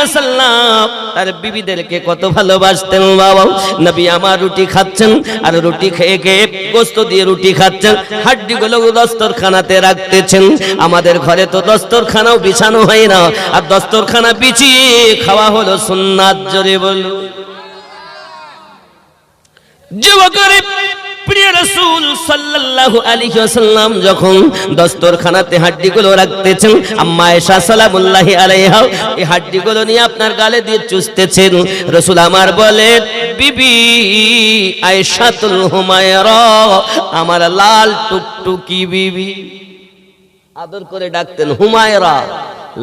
ওয়াসাল্লাম তার বিবিদেরকে কত ভালোবাসতেন বাবা। নবী আমার রুটি খাচ্ছেন আর রুটি খেয়ে খেয়ে গোশত দিয়ে রুটি খাচ্ছেন, হাড্ডিগুলো দস্তরখানাতে রাখতেছেন। আমাদের ঘরে তো দস্তরখানাও বিছানো হয় না, আর দস্তরখানা বিছিয়ে খাওয়া হলো সুন্নাত। জোরে বলো। যুবকরে প্রিয় রাসূল সাল্লাল্লাহু আলাইহি ওয়াসাল্লাম যখন দস্তরখানাতে হাড্ডিগুলো রাখতেছেন, আম্মা আয়েশা সালামুল্লাহি আলাইহা এই হাড্ডিগুলো নিয়ে আপনার গালে দিয়ে চুষতেছেন। রাসূল আমার বলে, বিবি আয়েশাতুল হুমায়রা, আমার লাল টুকটুকি বিবি। আদর করে ডাকতেন হুমায়রা,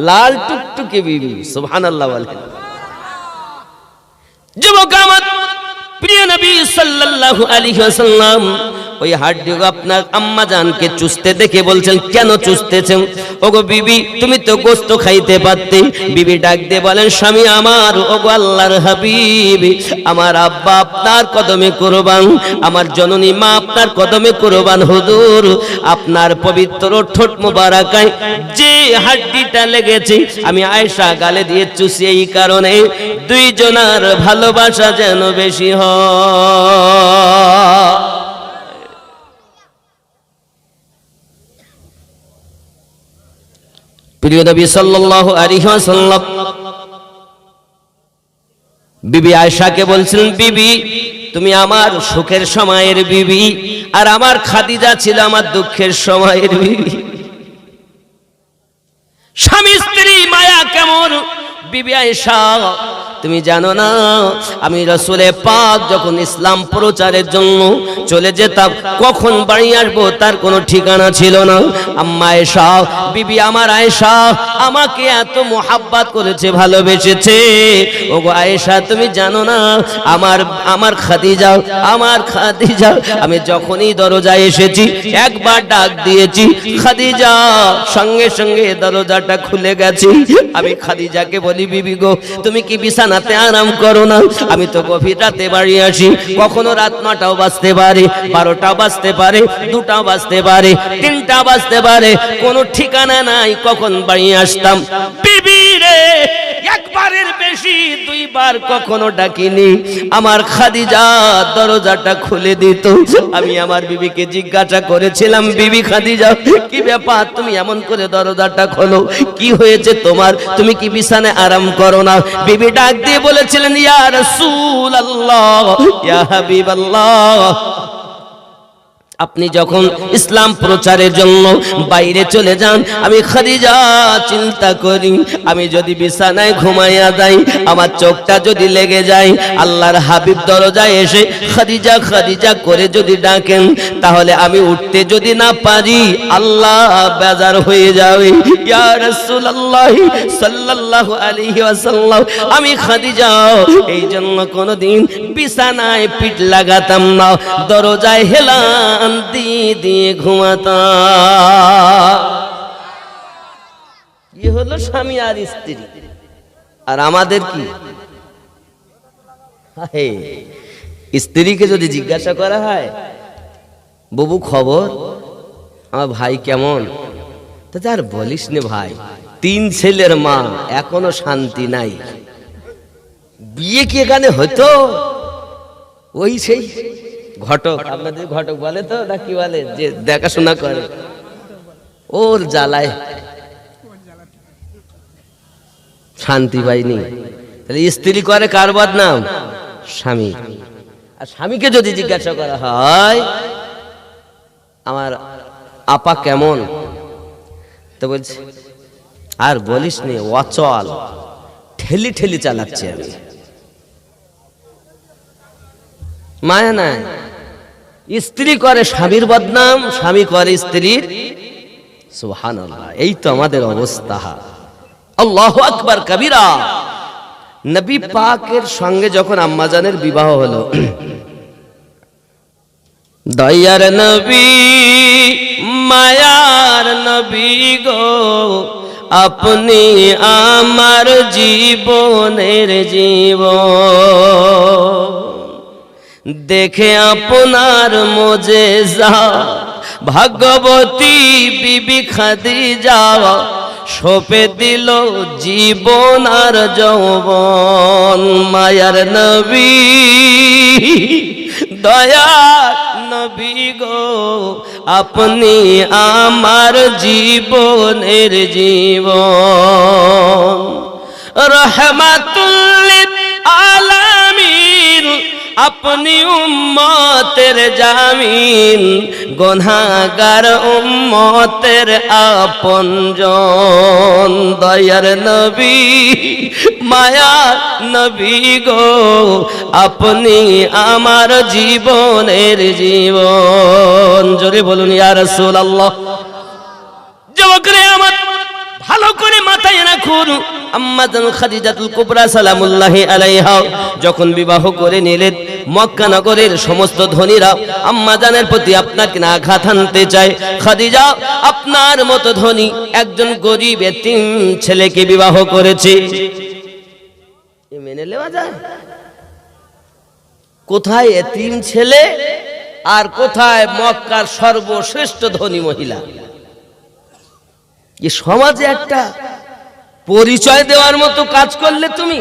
লাল টুকটুকি বিবি। সুবহানাল্লাহ বলেন। যুবক আমার প্রিয় নবী সাল্লাল্লাহু আলাইহি ওয়াসাল্লাম ওই হাড্ডিগুলো আপনার আম্মা জানকে চুষতে দেখে বলছেন, কেন চুষতেছেন? ওগো বিবি, তুমি তো গোশত খাইতে পারতে। বিবি ডাক দিয়ে বলেন, স্বামী আমার, ওগো আল্লাহর হাবিব, আমার আব্বা আপনার কদমে কুরবান, আমার জননী মা আপনার কদমে কুরবান। হুজুর, আপনার পবিত্র ঠোঁট মোবারকায় যে হাড্ডিটা লেগেছে আমি আয়েশা গালে দিয়ে চুষি, এই কারণে দুইজনার ভালোবাসা যেন বেশি হয়। প্রিয় নবী সাল্লাল্লাহু আলাইহি ওয়াসাল্লাম বিবি আয়েশাকে বলছিলেন, বিবি তুমি আমার সুখের সময়ের বিবি, আর আমার খাদিজা ছিল আমার দুঃখের সময়ের বিবি। স্বামী স্ত্রী মায়া কেমন বিবি আয়েশা তুমি জানো না? আমি রাসূলে পাক যখন ইসলাম প্রচারের জন্য চলে যেতাম, কখন বাড়ি আসবো তার কোনো ঠিকানা ছিল না। আম্মা আয়েশা, বিবি আমার আয়েশা আমাকে এত মোহাব্বত করেছে, ভালোবেসেছে। ওগো আয়েশা, তুমি জানো না আমার খাদিজা, আমি যখনই দরজায় এসেছি একবার ডাক দিয়েছি খাদিজা, সঙ্গে সঙ্গে দরজাটা খুলে গেছে। আমি খাদিজাকে বলি, বিবি গো, তুমি কি বিছানাতে আরাম করো না? আমি তো গভীর রাতে বাড়ি আসি, কখনো রাত 9টাও বাজতে পারে, 12টাও বাজতে পারে, 2টাও বাজতে পারে, 3টা বাজতে পারে, কোনো ঠিকানা নাই কখন বাড়ি আসতাম। বিবি রে, একবারের বেশি 2বার কখনো ডাকিনি। আমার খাদিজা দরজাটা খুলে দিত। আমি আমার বিবিকে জিজ্ঞাসা করেছিলাম, বিবি খাদিজা, কি ব্যাপার, তুমি এমন করে দরজাটা খোলো, কি হয়েছে তোমার? তুমি কি বিছানায় আরাম করো না? বিবি ডাক দিয়ে বলেছিলেন, ইয়া রাসূলুল্লাহ, ইয়া হাবিবাল্লাহ, আপনি যখন ইসলাম প্রচারের জন্য বাইরে চলে যান, আমি খাদিজা চিন্তা করি, আমি যদি বিছানায় ঘুমাইয়া যাই, আমার চোখটা যদি লেগে যায়, আল্লাহর হাবিব দরজায় এসে খাদিজা খাদিজা করে যদি ডাকেন, তাহলে আমি উঠতে যদি না পারি আল্লাহ বেজার হয়ে যাবে। ইয়া রাসূলুল্লাহ সাল্লাল্লাহু আলাইহি ওয়াসাল্লাম, আমি খাদিজা এই জন্য কোনোদিন বিছানায় পিঠ লাগাতাম না, দরজায় হেলান দিয়ে ঘুমাতাম। ये হলো স্বামী আর স্ত্রী। আর আমাদের কি, স্ত্রীকে যদি জিজ্ঞাসা করা হয়, বাবু খবর, আমার ভাই কেমন, তো আর বলিস নে ভাই, 3 ছেলের মা, এখনো শান্তি নাই। বিয়ে কি এখানে হতো? ওই সেই ঘটক, আপনাদের ঘটক বলে তো, না কি বলে, যে দেখাশোনা করে, ওর জ্বালায় শান্তি পাইনি। তাহলে স্ত্রী করে কার বদনাম? স্বামী। আর স্বামীকে যদি জিজ্ঞাসা করা হয়, আমার আপা কেমন, তো বলছে, আর বলিস নে, অচল, ঠেলি ঠেলি চালাচ্ছে আমি, মায়া নাই। স্ত্রী করে স্বামীর বদনাম, স্বামী করে স্ত্রীর। সুবহানাল্লাহ, এই তো আমাদের অবস্থা। আল্লাহু আকবার কবীরা। নবী পাকের সঙ্গে যখন আম্মাজানের বিবাহ হলো, দয়ার নবী মায়ার নবী গো, আপনি আমার জীবনের জীবন, দেখে আপনার মোজেজা ভাগ্যবতী বিবি খাদিজা সপে দিল জীবন আর যৌবন। মায়ার নবী দয়ার নবী গো, আপনি আমার জীবনের জীবন। রহমাতুল লিল আলামিন, আপনি উম্মতের জামিন, গুনাহগার উম্মতের আপনজন। দয়ার নবী মায়ার নবী গো, আপনি আমার জীবনের জীবন। জোরে বলুন ইয়া রাসূলুল্লাহ। যুবকরে আমার ভালো করে মাথায় রাখুন, আম্মা জান খাদিজাতুল কুবরা সালামুল্লাহি আলাইহা যখন বিবাহ করে নিলেন, মক্কা নগরের সমস্ত ধনীরা আম্মা জানের প্রতি আপনাকে না আঘাত আনতে চায়। খাদিজা আপনার মতো ধনী একজন গরিব এতিম ছেলেকে বিবাহ করেছে, এ মেনে নেওয়া যায়? কোথায় এতিম ছেলে আর কোথায় মক্কার সর্বশ্রেষ্ঠ ধনী মহিলা? এই সমাজে একটা পরিচয় দেওয়ার মতো কাজ করলে তুমি।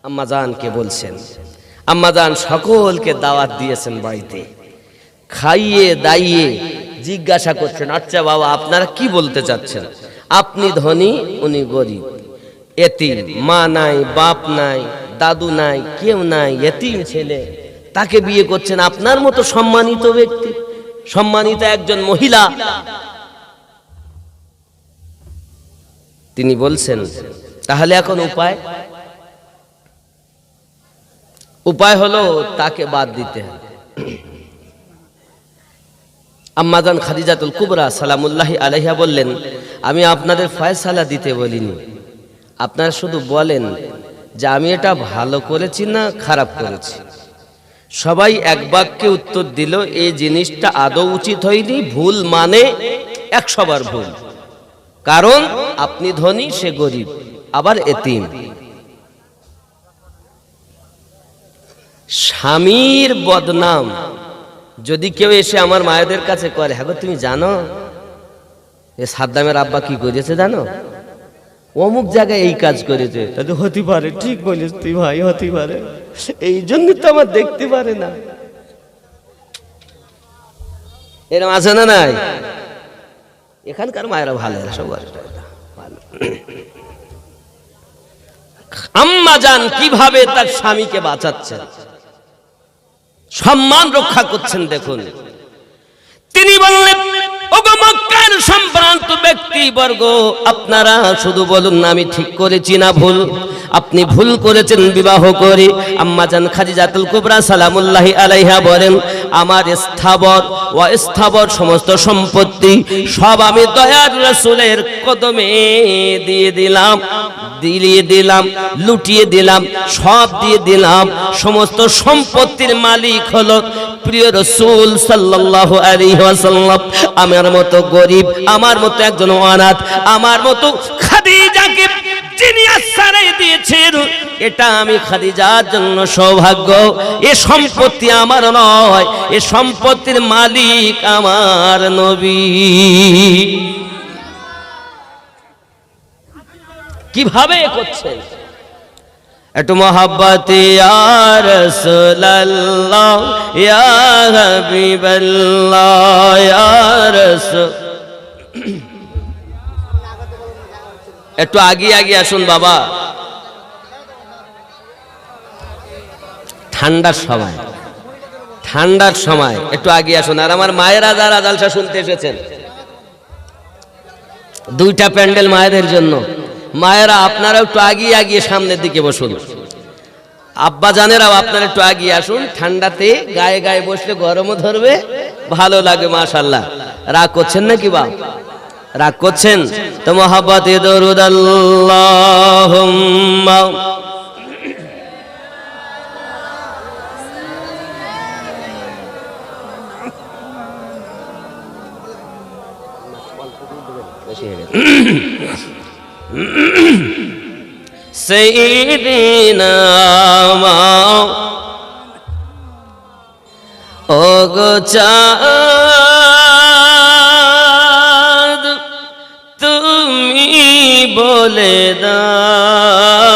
আম্মাজানকে বলছেন, আম্মাজান সকলকে দাওয়াত দিয়েছেন বাড়িতে, খাইয়ে দাইয়ে জিজ্ঞাসা করছেন, আচ্ছা বাবা আপনারা কি বলতে চাচ্ছেন? আপনি ধনী, উনি গরিব, এতিম, মা নাই, বাপ নাই, দাদু নাই, কেউ নাই, এতিম ছেলে, তাকে বিয়ে করছেন। আপনার মতো সম্মানিত ব্যক্তি, সম্মানিত একজন মহিলা, তিনি বলছেন তাহলে এখন উপায়? উপায় হলো তাকে বাদ দিতে হবে। আম্মাজান খাদিজাতুল কুবরা সালামুল্লাহি আলাইহা বললেন, আমি আপনাদের ফয়সালা দিতে বলিনি, আপনারা শুধু বলেন যে আমি এটা ভালো করেছি না খারাপ করেছি। সবাই এক বাক্যে উত্তর দিল, এই জিনিসটা আদৌ উচিত হয়নি, ভুল মানে 100 বার ভুল। কারণ আপনি ধনী, সে গরিব, আবার এতিম। স্বামীর বদনাম যদি কেউ এসে আমার মায়েদের কাছে করে, হ্যাঁ তুমি জানো এ সাদ্দামের আব্বা কি করেছে জানো, অমুক জায়গায় এই কাজ করেছে, তাহলে হতে পারে, ঠিক বলিস তুই ভাই, হতে পারে, এই জন্য তো আমার দেখতে পারে না। এরকম আছে না নাই? এখানকার মায়েরা ভালো, সবার ভালো। আম্মা জান কিভাবে তার স্বামীকে বাঁচাচ্ছেন, সম্মান রক্ষা করছেন দেখুন। তিনি বললেন, ওগো মক্কার সম্ভ্রান্ত ব্যক্তিবর্গ, আপনারা শুধু বলুন না আমি ঠিক করেছি না ভুল। আপনি ভুল করেছেন বিবাহ করে। আম্মা জান খাদিজাতুল কুবরা সালামুল্লাহি আলাইহা বলেন, আমার স্থাবর ও অস্থাবর সমস্ত সম্পত্তি সব আমি দয়ার রাসূলের কদমে দিয়ে দিলাম, লুটিয়ে দিলাম, সব দিয়ে দিলাম। সমস্ত সম্পত্তির মালিক হলো প্রিয় রাসূল সাল্লাল্লাহু আলাইহি ওয়াসাল্লাম। আমার মতো গরিব, আমার মতো একজন অনাথ, আমার মতো খাদিজাকে যিনি আশ্রয় দিয়েছেন, এটা আমি খাদিজার জন্য সৌভাগ্য। এ সম্পত্তি আমার নয়, এ সম্পত্তির মালিক আমার নবী। কিভাবে করছেন? একটু মহাব্বতে ইয়া রাসূলুল্লাহ, ইয়া হাবিবাল্লাহ, ইয়া রাসূল। একটু আগে আসুন বাবা, ঠান্ডার সময় একটু আগে আসুন। আর আমার মায়েরা যারা জালসা শুনতে এসেছেন, 2টা প্যান্ডেল মায়েদের জন্য। মায়েরা আপনারা একটু আগে সামনের দিকে বসুন। আব্বা জানেরাও আপনারা একটু আগে আসুন। ঠান্ডাতে গায়ে গায়ে বসলে গরমও ধরবে, ভালো লাগে মাশাআল্লাহ। রাগ করছেন নাকি বাপ? রাগ করছেন তো মহাব্বতে দরুদ আল্লাহুম্মা সাইয়্যিদিনা ওগো চাঁদ তুমি বলে দাও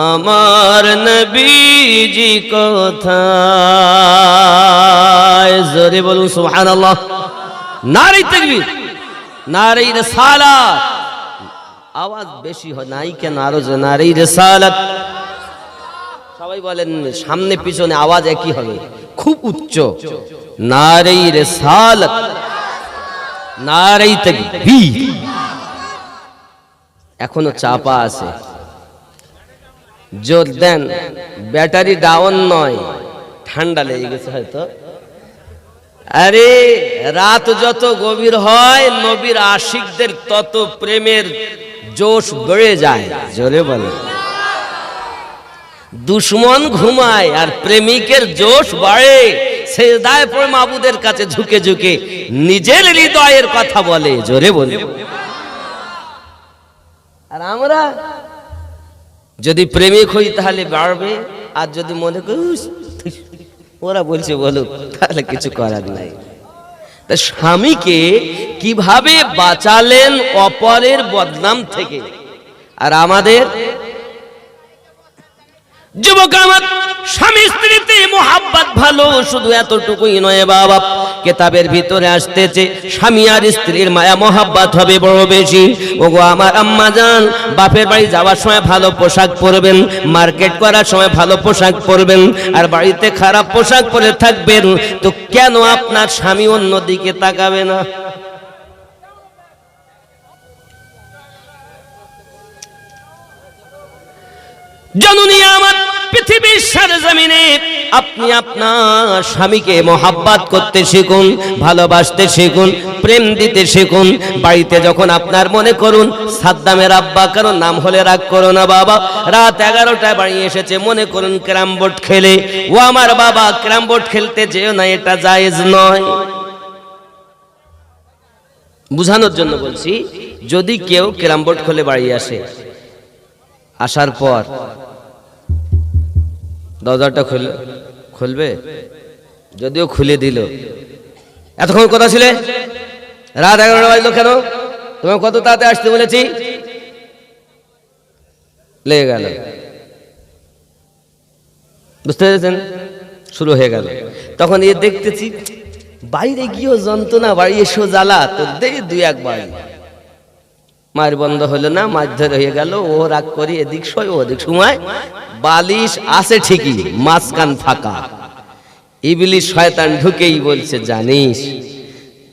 আমার নবীজি কোথায়? জোরে বলুন সুবহানাল্লাহ। নারে তাকবীর, নারে রিসালাত। আওয়াজ বেশি হয় নাই কেন? আরো জোরে নারে রিসালাত। সবাই বলেন সামনে পিছনে আওয়াজ একই হবে, খুব উচ্চ। নারে রিসালাত, নারে তাকবীর। এখনো চাপা আছে, জোর দেন। ব্যাটারি ডাউন নয়, ঠান্ডা লেগে গেছে হয়তো। আরে রাত যত গভীর হয় নবীর আশিকদের তত প্রেমের জোশ বেড়ে যায়। জোরে বলে। দুশ্মন ঘুমায় আর প্রেমিকের জোশ বাড়ে। সেজদায় পড়ে মাবুদের কাছে ঝুঁকে ঝুঁকে নিজের হৃদয়ের কথা বলে। জোরে বলে। আর আমরা যদি প্রেমিক হই তাহলে বাড়বে, আর যদি মনে করি ওরা বলছে বলুক, তাহলে কিছু করার নাই। তা স্বামীকে কিভাবে বাঁচালেন অপরের বদনাম থেকে? আর আমাদের যুবক আমার স্বামী স্ত্রীতে মোহাব্বত ভালো, শুধু এতটুকুই নয় বাবা, কিতাবের ভিতরে আসতেছে স্বামী আর স্ত্রীর মায়া মোহাব্বত হবে বড় বেশি। ওগো আমার আম্মা জান, বাপের বাড়ি যাওয়ার সময় ভালো পোশাক পরবেন, মার্কেট করার সময় ভালো পোশাক পরবেন, আর বাড়িতে খারাপ পোশাক পরে থাকবেন, তো কেন আপনার স্বামী অন্যদিকে তাকাবে না? জননী আমার, পৃথিবীর সরজমিনে আপনি আপনার স্বামীকে মোহাব্বত করতে শিখুন, ভালোবাসতে শিখুন, প্রেম দিতে শিখুন। বাড়িতে যখন আপনার মনে করুন সাদ্দামের আব্বা, কারণ নাম হলে রাগ করো না বাবা, রাত 11টায় বাড়ি এসেছে, মনে করুন ক্যারাম বোর্ড খেলে, ও আমার বাবা ক্যারাম বোর্ড খেলতে যেও না, এটা জায়েজ নয়। বুঝানোর জন্য বলছি, যদি কেউ ক্যারাম বোর্ড খেলে বাড়ি আসে, আসার পর দরজাটা খুলবে, যদিও খুলে দিল, এতক্ষণ কথা ছিলে, রাত 11টা বাজলো কেন, তোমাকে কত তাড়াতাড়ি আসতে বলেছি, লেগে গেল, বুঝতে পেরেছেন? শুরু হয়ে গেল। তখন এ দেখতেছি বাইরে গিয়েও যন্ত্রণা, বাড়ি এসেও জ্বালা, তো দেখি 2-1 বাড়ি মায়ের বন্ধ হলো না, মারধর হয়ে গেল, ও রাগ করি এদিক শোয় ওদিক সময়, বালিশ আছে ঠিকই, মাঝখান ফাঁকা। ইবলিস শয়তান ঢুকেই বলছে, জানিস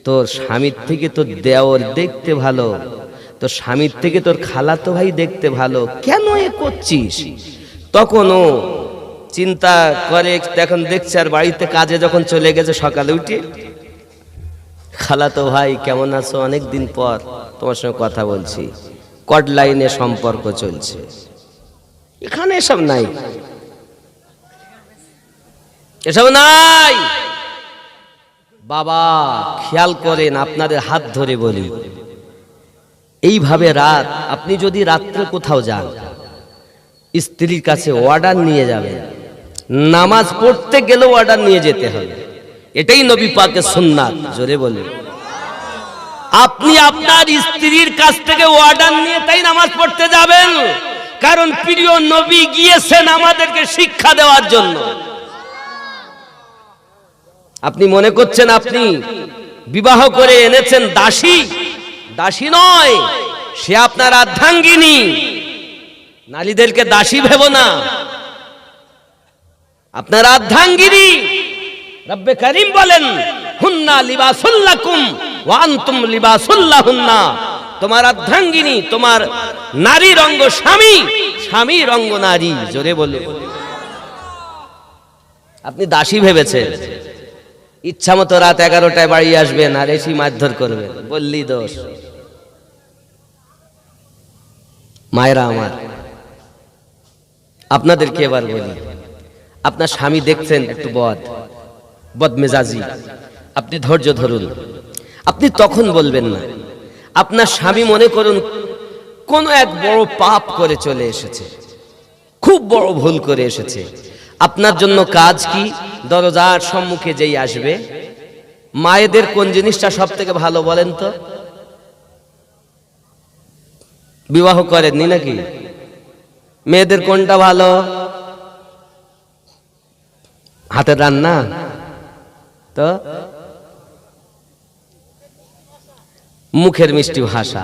তোর স্বামীর থেকে তোর দেওর দেখতে ভালো, তোর স্বামীর থেকে তোর খালাতো ভাই দেখতে ভালো, কেন এ করছিস? তখন ও চিন্তা করে, এখন দেখছে আর বাড়িতে কাজে যখন চলে গেছে সকালে উঠে, খালাতো ভাই কেমন আছো, অনেকদিন পর তোমার সঙ্গে কথা বলছি, কড লাইনে সম্পর্ক চলছে, এখানে এসব নাই, এসব নাই। বাবা খেয়াল করেন, আপনাদের হাত ধরে বলি, এইভাবে রাত, আপনি যদি রাত্রে কোথাও যান, স্ত্রীর কাছে অর্ডার নিয়ে যাবেন, নামাজ পড়তে গেলেও অর্ডার নিয়ে যেতে হবে, এটাই নবী পাকের সুন্নাত। জোরে বলি। আপনি আপনার স্ত্রীর কাছ থেকে অর্ডার নিয়ে তাই নামাজ পড়তে যাবেন, কারণ প্রিয় নবী গিয়েছেন আমাদেরকে শিক্ষা দেওয়ার জন্য। আপনি মনে করছেন আপনি বিবাহ করে এনেছেন দাসী, দাসী নয়, সে আপনার আর্ধাঙ্গিনী। নারীদেরকে দাসী ভেবো না, আপনার আর্ধাঙ্গিনী। রব্বে করিম বলেন, হুন্না লিবাসুল লাকুম ওয়া আনতুম লিবাসুল লাহুন্না। তোমার আর্ধাঙ্গিনী, তোমার নারীর অঙ্গ স্বামী, স্বামীর অঙ্গ নারী। জোরে বলে। আপনি দাসী ভেবেছেন, ইচ্ছা মতো রাত 11টায় বাড়ি আসবেন আর এসে মারধর করবেন, বললি দোষ। মায়েরা আমার, আপনাদেরকে এবার বলি, আপনার স্বামী দেখছেন একটু বদমেজাজি, আপনি ধৈর্য ধরুন, আপনি তখন বলবেন না। আপনার স্বামী মনে করুন কোন এক বড় পাপ করে চলে এসেছে, খুব বড় ভুল করে এসেছে, আপনার জন্য কাজ কি? দরজার সম্মুখে যেই আসবে, মায়েদের কোন জিনিসটা সব থেকে ভালো বলেন তো? বিবাহ করেননি নাকি? মেয়েদের কোনটা ভালো? হাতের রান্না? তো মুখের মিষ্টি ভাষা।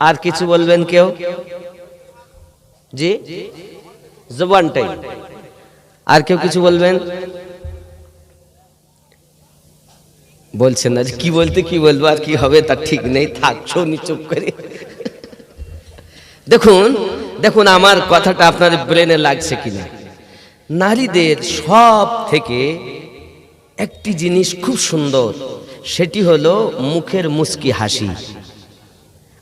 আর কিছু বলবেন কেউ? জি, জবানটাই। আর কেউ কিছু বলবেন? বলছেন না। কি বলতে কি বলবো আর কি হবে তার ঠিক নেই, থাক শোনি চুপ করে। দেখুন দেখুন আমার কথাটা আপনার ব্রেনে লাগছে কিনা। নারীদের সব থেকে একটি জিনিস খুব সুন্দর, সেটি হলো মুখের মুস্কি হাসি।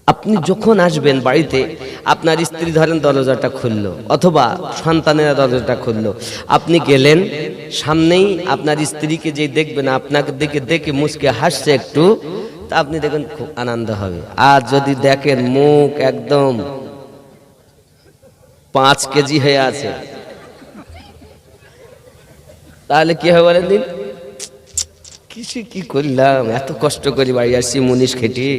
আপনি যখন আসবেন বাড়িতে, আপনার স্ত্রী ধরেন দরজাটা খুললো অথবা সন্তানেরা দরজাটা খুললো, আপনি গেলেন, সামনেই আপনার স্ত্রীকে যে দেখবেন আপনাকে দেখে দেখে মুস্কি হাসছে একটু, তা আপনি দেখবেন খুব আনন্দ হবে। আর যদি দেখেন মুখ একদম 5 কেজি হয়ে আছে, তাহলে কি হবে বলেন দিন? কিছু কি করলাম, এত কষ্ট করে বাড়ি আসছি মুনিশ খেটে।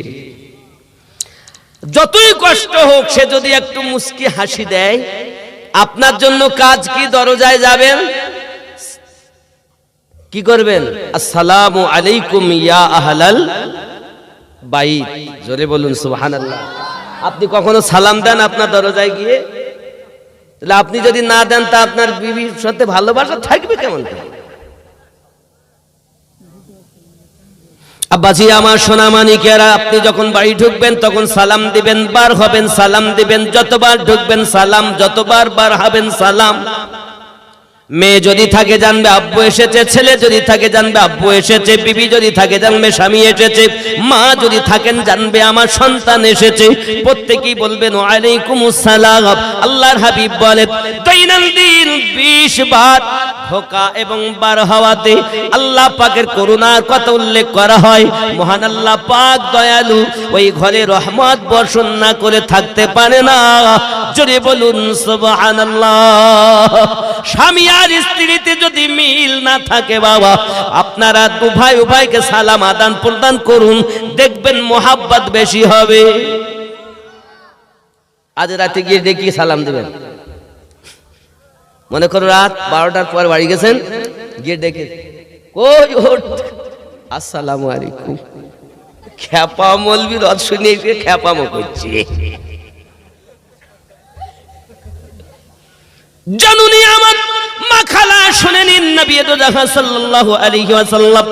যতই কষ্ট হোক সে যদি একটু মুস্কি হাসি দেয়, আপনার জন্য কাজ কি? দরজায় যাবেন, কি করবেন? আসসালামু আলাইকুম ইয়া আহলাল বাইত। জোরে বলুন সুবহানাল্লাহ। আপনি কখনো সালাম দেন আপনার দরজায় গিয়ে? তাহলে আপনি যদি না দেন তা আপনার বিবির সাথে ভালোবাসা থাকবে কেমন? আব্বাজি আমার সোনা মানিকেরা, আপনি যখন বাড়ি ঢুকবেন তখন সালাম দিবেন, বার হবেন সালাম দিবেন, যতবার ঢুকবেন সালাম, যতবার বার হবেন সালাম। মেয়ে যদি থাকে জানবে আব্বু এসেছে, ছেলে যদি থাকে জানবে আব্বু এসেছে, বিবি যদি থাকে জানবে স্বামী এসেছে, মা যদি থাকেন জানবে আমার সন্তান এসেছে। প্রত্যেকেই বলবেন ওয়ালাইকুমুস সালাম। আল্লাহর হাবিব বলেন দৈনন্দিন 20 বার ঢোকা এবং বার হওয়াতে আল্লাহ পাকের করুণার কথা উল্লেখ করা হয়। মহান আল্লাহ পাক দয়ালু, ওই ঘরে রহমত বর্ষণ না করে থাকতে পারে না। জোরে বলুন সুবহানাল্লাহ। স্বামী আর স্ত্রীতে যদি মিল না থাকে বাবা, আপনারা উভয়কে সালাম আদান প্রদান করুন, দেখবেন মোহাব্বত বেশি হবে। আজ রাতে গিয়ে ডেকে সালাম দেবেন, মনে করো রাত 12টার পর বাড়ি গেছেন, গিয়ে ডেকে কই ওঠ, আসসালামু আলাইকুম। খ্যাপা মলবি রদ শুনে এসে খ্যাপামো করছে। জানুনি আমার মাখালা শুনে নিন, নবী দোজাহা সাল্লাল্লাহু আলাইহি ওয়াসাল্লাম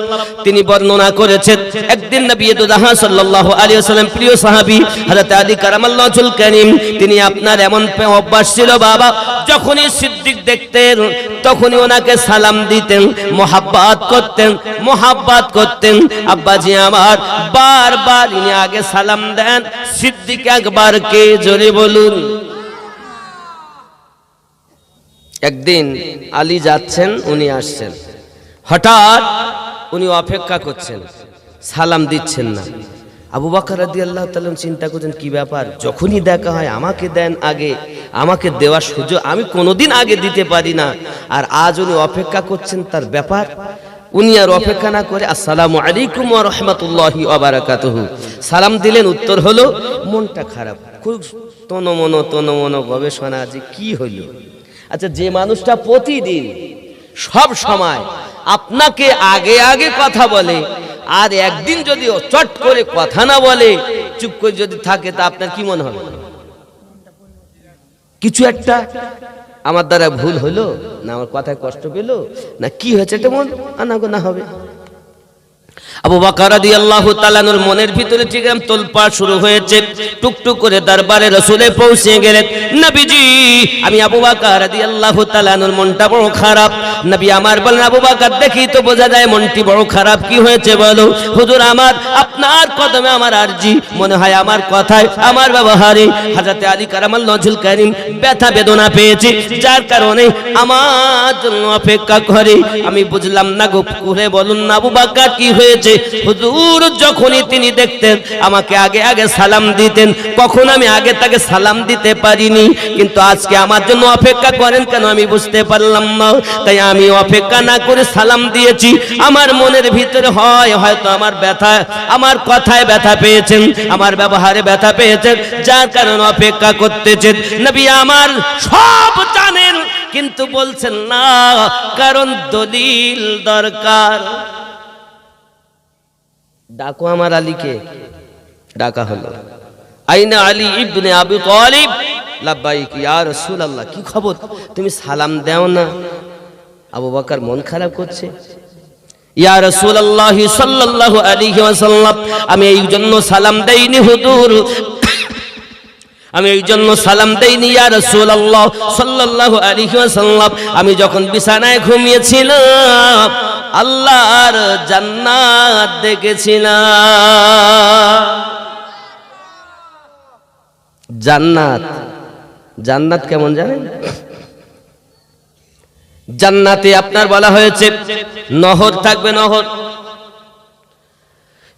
তিনি বর্ণনা করেছেন, একদিন নবী দোজাহা সাল্লাল্লাহু আলাইহি ওয়াসাল্লাম প্রিয় সাহাবী হযরত আলী কারামাল্লাহুল কারীম, তিনি আপনার এমন অভ্যাস ছিল বাবা, যখনই সিদ্দিক দেখতেন তখনই ওনাকে সালাম দিতেন, মোহাব্বত করতেন। আব্বাজি আমার বারবার ইনি আগে সালাম দেন, সিদ্দিক একবার কে? জোরে বলুন। একদিন আলী যাচ্ছেন, উনি আসছেন, হঠাৎ উনি অপেক্ষা করছেন, সালাম দিচ্ছেন না। আবু বকর রাদিয়াল্লাহু তাআলা চিন্তা করছেন কি ব্যাপার, যখনই দেখা হয় আমাকে দেন আগে, আমাকে দেওয়ার সুযোগ আমি কোনোদিন আগে দিতে পারি না, আর আজ উনি অপেক্ষা করছেন, তার ব্যাপার। উনি আর অপেক্ষা না করে আসসালামু আলাইকুম ওয়া রাহমাতুল্লাহি ওয়া বারাকাতুহু সালাম দিলেন। উত্তর হলো মনটা খারাপ, খুব তনমনো গবেষণা যে কি হলো। আচ্ছা, যে মানুষটা প্রতিদিন সব সময় আপনাকে আগে আগে কথা বলে, আর একদিন যদি চট করে কথা না বলে, চুপ করে যদি থাকে, তা আপনার কি মনে হবে? কিছু একটা আমার দ্বারা ভুল হলো না, আমার কথায় কষ্ট পেল না, কি হয়েছে, এটা মন আনাগোনা হবে। আবু বকর রাদিয়াল্লাহু তাআলা নূর মনের ভিতরে ঠিক তোলপাড় শুরু হয়েছে, টুকটুক করে দরবারে রাসূলে পৌঁছে গেলেন। নবীজি, আমি আবু বকর রাদিয়াল্লাহু তাআলা নূর মনটা বড় খারাপ। নবী আমার বলেন, আবু বকর দেখি তো বোঝা যায় মনটি বড় খারাপ, কি হয়েছে বলো? হুজুর, আমার আপনার কদমে আমার আরজি, মনে হয় আমার কথায় আমার ব্যবহারে হযরত আলী কারামাল্লাহুল কারীম ব্যথা বেদনা পেয়েছে, যার কারণে আমার জন্য অপেক্ষা করে। আমি বুঝলাম না গো, করে বলুন না আবু বকর কি হয়েছে? হয়েছে হুজুর যখনই তিনি দেখতেন আমাকে আগে আগে সালাম দিতেন, কখন আমি আগে তাকে সালাম দিতে পারিনি, কিন্তু আজকে আমার জন্য অপেক্ষা করেন কেন আমি বুঝতে পারলাম না। তাই আমি অপেক্ষা না করে সালাম দিয়েছি। আমার মনের ভিতরে হয়তো আমার ব্যথা, আমার কথায় ব্যথা পেয়েছেন, আমার ব্যবহারে ব্যথা পেয়েছেন, যার কারণে অপেক্ষা করতেছেন। নবী আমার সব জানেন কিন্তু বলছেন না, কারণ দলিল দরকার। ডাকো আমার আলীকে। ডাকা হলো, আইনা আলী ইবনে আবু তালিব। লাব্বাইক ইয়া রাসূলুল্লাহ, কি খবর, তুমি সালাম দাও না। আবু বকর মন খারাপ করছে। ইয়া রাসূলুল্লাহ সাল্লাল্লাহু আলাইহি ওয়াসাল্লাম, আমি এই জন্য সালাম দেইনি হুজুর, আমি এই জন্য সালাম দেইনি ইয়া রাসূলুল্লাহ সাল্লাল্লাহু আলাইহি ওয়াসাল্লাম, আমি যখন বিছানায় ঘুমিয়েছিলাম আল্লাহর জান্নাত দেখেছিলাম। জান্নাত, জান্নাত কেমন জানেন? জান্নাতে আপনার বলা হয়েছে নহর থাকবে, নহর।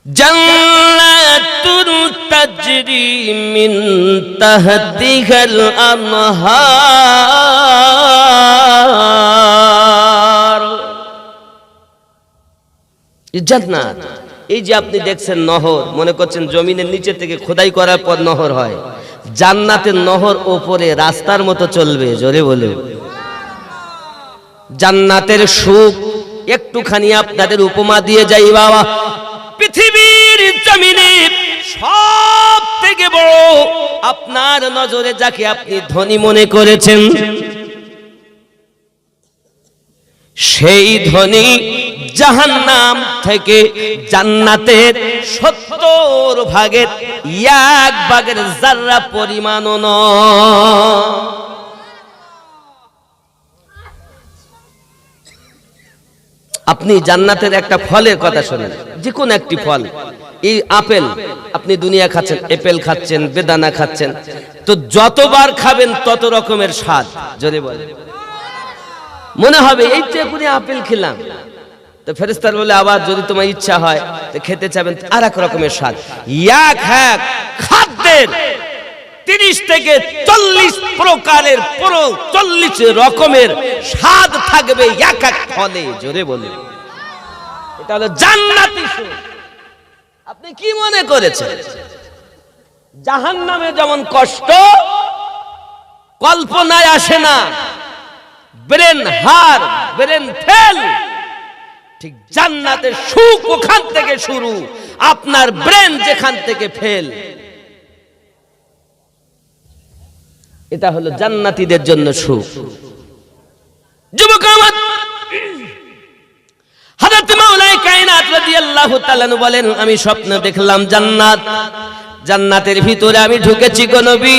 জান্নাতুন তাজরি মিন তাহতিহাল আনহার। জান্নাত, এই যে আপনি দেখছেন নহর, মনে করছেন জমিনের নিচে থেকে খোদাই করার পর নহর হয়। জান্নাতের নহর ওপরে রাস্তার মতো চলবে, জোরে বলে। জান্নাতের সুখ একটুখানি আপনাদের উপমা দিয়ে যাই বাবা। পৃথিবীর জমিনে সব থেকে বড় আপনার নজরে যাকে আপনি ধনী মনে করেছেন, সেই ধনী জাহান্নাম থেকে জান্নাতের 70 ভাগের 1 ভাগের যারা পরিমাণও নয়। আপনি জান্নাতের একটা ফলের কথা শোনেন, যে কোন একটি ফল, এই আপেল আপনি দুনিয়া খাচ্ছেন, আপেল খাচ্ছেন, বেদানা খাচ্ছেন, তো যতবার খাবেন তত রকমের স্বাদ, জোরে বলে। মনে হবে এই তো এখনই আপেল খেলাম, তো ফেরেশতারা বলে আবার যদি তোমার ইচ্ছা হয় তো খেতে চাবেন, আর এক রকমের স্বাদ। এক খাদ্যের 30 থেকে 40 প্রকারের 40 রকমের স্বাদ থাকবে এক এক ফলে, জোরে বলে। এটা হলো জান্নাতি সুখ। আপনি কি মনে করেছেন জাহান্নামে যেমন কষ্ট কল্পনায় আসে না, ব্রেন হার, ব্রেন ফেল, ঠিক জান্নাতের সুখ ওখান থেকে শুরু, আপনার ব্রেন যেখান থেকে ফেল। এটা হলো জান্নাতীদের জন্য সুখ। যুবক আমার, হযরত মাওলানা কায়নাত রাদিয়াল্লাহু তাআলা বলেন, আমি স্বপ্ন দেখলাম জান্নাত, জান্নাতের ভিতরে আমি ঢুকেছি গো নবী,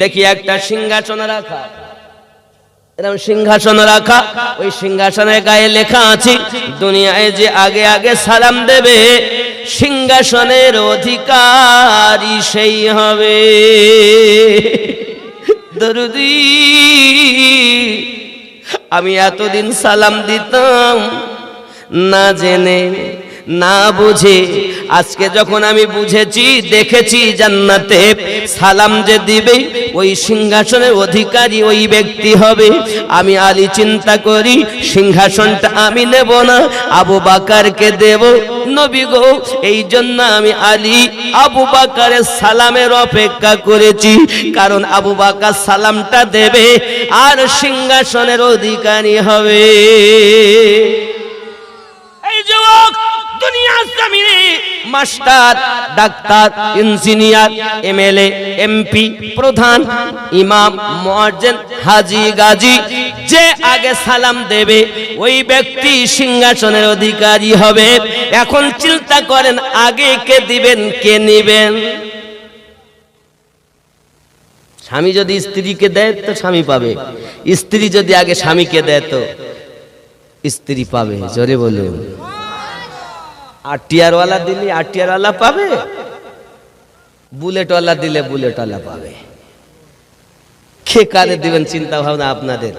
দেখি একটা সিংহাসন রাখা, এরকম সিংহাসন রাখা, ওই সিংহাসনের গায়ে লেখা আছে দুনিয়ায় যে আগে আগে সালাম দেবে সিংহাসনের অধিকারী সেই হবে। দরুদি, আমি এতদিন সালাম দিতাম না জেনে না বুঝে, আজকে যখন আমি বুঝেছি, দেখেছি জান্নাতে সালাম যে দিবে ওই সিংহাসনের অধিকারী ওই ব্যক্তি হবে, আমি আলী চিন্তা করি সিংহাসনটা আমি নেব না, আবু বকরকে দেব। নবী গো, এই জন্য আমি আলী আবু বকরের সালামের অপেক্ষা করেছি, কারণ আবু বকর সালামটা দেবে আর সিংহাসনের অধিকারী হবে। এই যুবক, দুনিয়ার জমিনে master, doctor, engineer, MLA, MP, প্রধান, ইমাম, মুয়াজ্জিন, হাজী, গাজী, যে আগে সালাম দেবে ওই ব্যক্তি সিংহাসনের অধিকারী হবে। এখন চিন্তা করেন, আগে কে দিবেন, কে নিবেন? স্বামী যদি স্ত্রীকে দেয় তো স্বামী পাবে, স্ত্রী যদি আগে স্বামীকে দেয় তো স্ত্রী পাবে, জোরে বলুন। আটিয়ারওয়ালা দিলে আটিয়ারওয়ালা পাবে, বুলেটওয়ালা দিলে বুলেটওয়ালা পাবে। কে কারে দিবেন চিন্তা ভাবনা আপনাদের।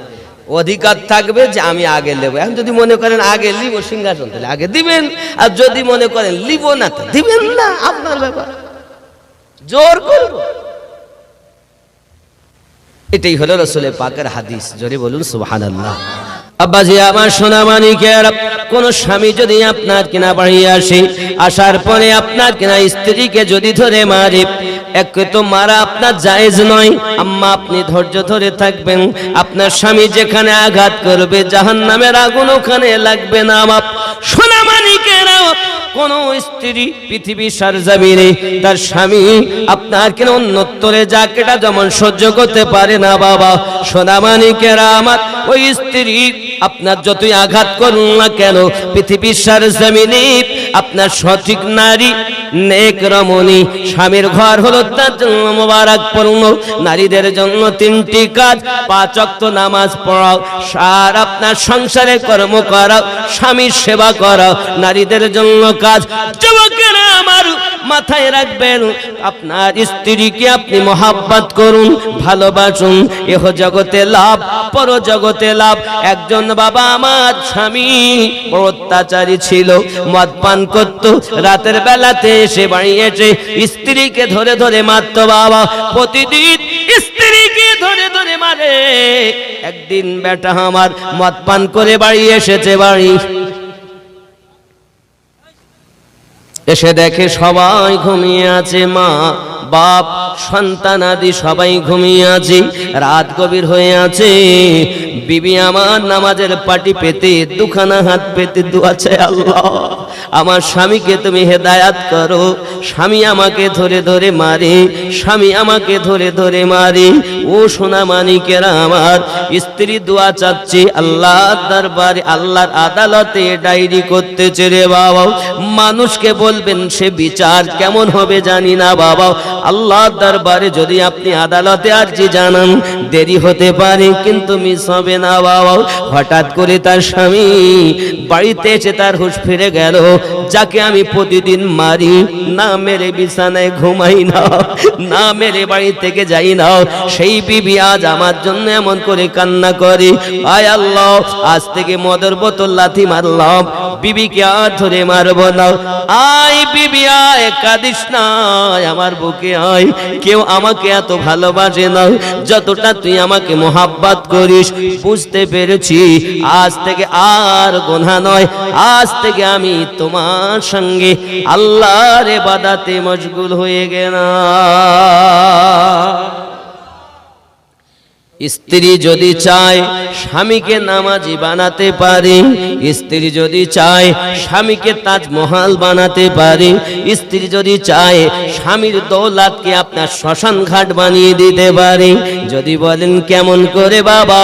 অধিকার থাকবে যে আমি আগে নেব। এখন যদি মনে করেন আগে লিব সিংহাসন, তাহলে আগে দিবেন, আর যদি মনে করেন লিব না তো দিবেন না, আপনার ব্যাপার, জোর করব। এটাই হলো রাসূলের পাকের হাদিস। জোরে বলুন সুবহানাল্লাহ। আব্বাজি আমার সোনা মানিকের, কোন স্বামী যদি আপনার কিনা বাড়ি আসে, আসার পরে আপনার কিনা স্ত্রীকে যদি ধরে মারে, একে তো মারা আপনার জায়েজ নয়, আম্মা আপনি ধৈর্য ধরে থাকবেন। আপনার স্বামী যেখানে আঘাত করবে জাহান্নামের আগুন ওখানে লাগবে না। আমার সোনা মানিকেরা, কোন স্ত্রী পৃথিবীর সারজামিনে তার স্বামী আপনার কেন অন্যত্তরে যাকেটা যেমন সহ্য করতে পারে না বাবা, সোনা মানিকেরা আমার, ওই স্ত্রী আপনার যতই আঘাত করুন না কেন, পৃথিবীর সারজামিনে আপনার সঠিক নারী নেক রমণী স্বামীর ঘর হলো তার জন্য মোবারকপূর্ণ। নারীদের জন্য 3টি কাজ: 5 ওয়াক্ত নামাজ পড়াও, আর আপনার সংসারে কর্ম করাও, স্বামীর সেবা করাও, নারীদের জন্য কাজ। যুবকেরা আমার মাথায় রাখবেন, আপনার স্ত্রীকে আপনি মহাব্বত করুন, ভালোবাসুন, এহ জগতে লাভ, পর জগতে লাভ। একজন বাবা আমার স্বামী বড় অত্যাচারী ছিল, মদ পান করত, রাতের বেলাতে এসে বাড়ি এসে স্ত্রীকে ধরে ধরে মারত বাবা, প্রতিদিন স্ত্রীকে ধরে ধরে মারে। একদিন বেটা আমার মদ পান করে বাড়ি এসেছে, বাড়ি এসে দেখে সবাই ঘুমিয়ে আছে, মা বাপ সন্তান আদি সবাই ঘুমিয়ে আছে, রাত গভীর হয়ে আছে। বিবি আমার নামাজের পাটি পেতে দুখানা হাত পেতে দোয়া চায়, আল্লাহ আমার স্বামীকে তুমি হেদায়াত করো, স্বামী আমাকে ধরে ধরে মারে, স্বামী আমাকে ধরে ধরে মারে। ও সোনা মানিকেরা আমার, স্ত্রী দোয়া চাচ্ছে আল্লাহর দরবারে, আল্লাহর আদালতে ডায়েরি করতেছে রে বাবা। মানুষকে বলবেন সে বিচার কেমন হবে জানি না বাবা, আল্লাহর দরবারে যদি আপনি আদালতে আরজি জানান দেরি হতে পারে, কিন্তু মিস হবে না বাবা। হঠাৎ করে তার স্বামী বাড়িতে এসে তার হুঁশ ফিরে গেল, যাকে আমি প্রতিদিন মারি, না মেরে বিছানায় ঘুমাই না, না মেরে বাড়ি থেকে যাই না, সেই বিবি আজ আমার জন্য এমন করে কান্না করে। আয় আল্লাহ, আজ থেকে মদের বোতল লাথি মারলাম, বিবিকে আর ধরে মারবো না। আয় বিবি আয়, কাঁদিস না, আমার বুকে আয়। কেউ আমাকে এত ভালোবাসে না যতটা তুই আমাকে মোহাব্বত করিস। বুঝতে পেরেছি আজ থেকে আর গুনাহ নয়, আজ থেকে আমি তোমার সঙ্গে আল্লাহর ইবাদতে মশগুল হয়ে গেলাম। স্ত্রী যদি চায় স্বামীকে নামাজি বানাতে পারে, স্ত্রী যদি চায় স্বামীকে তাজমহল বানাতে পারে, স্ত্রী যদি চায় স্বামীর দৌলতকে আপনার শ্মশান ঘাট বানিয়ে দিতে পারে। যদি বলেন কেমন করে বাবা,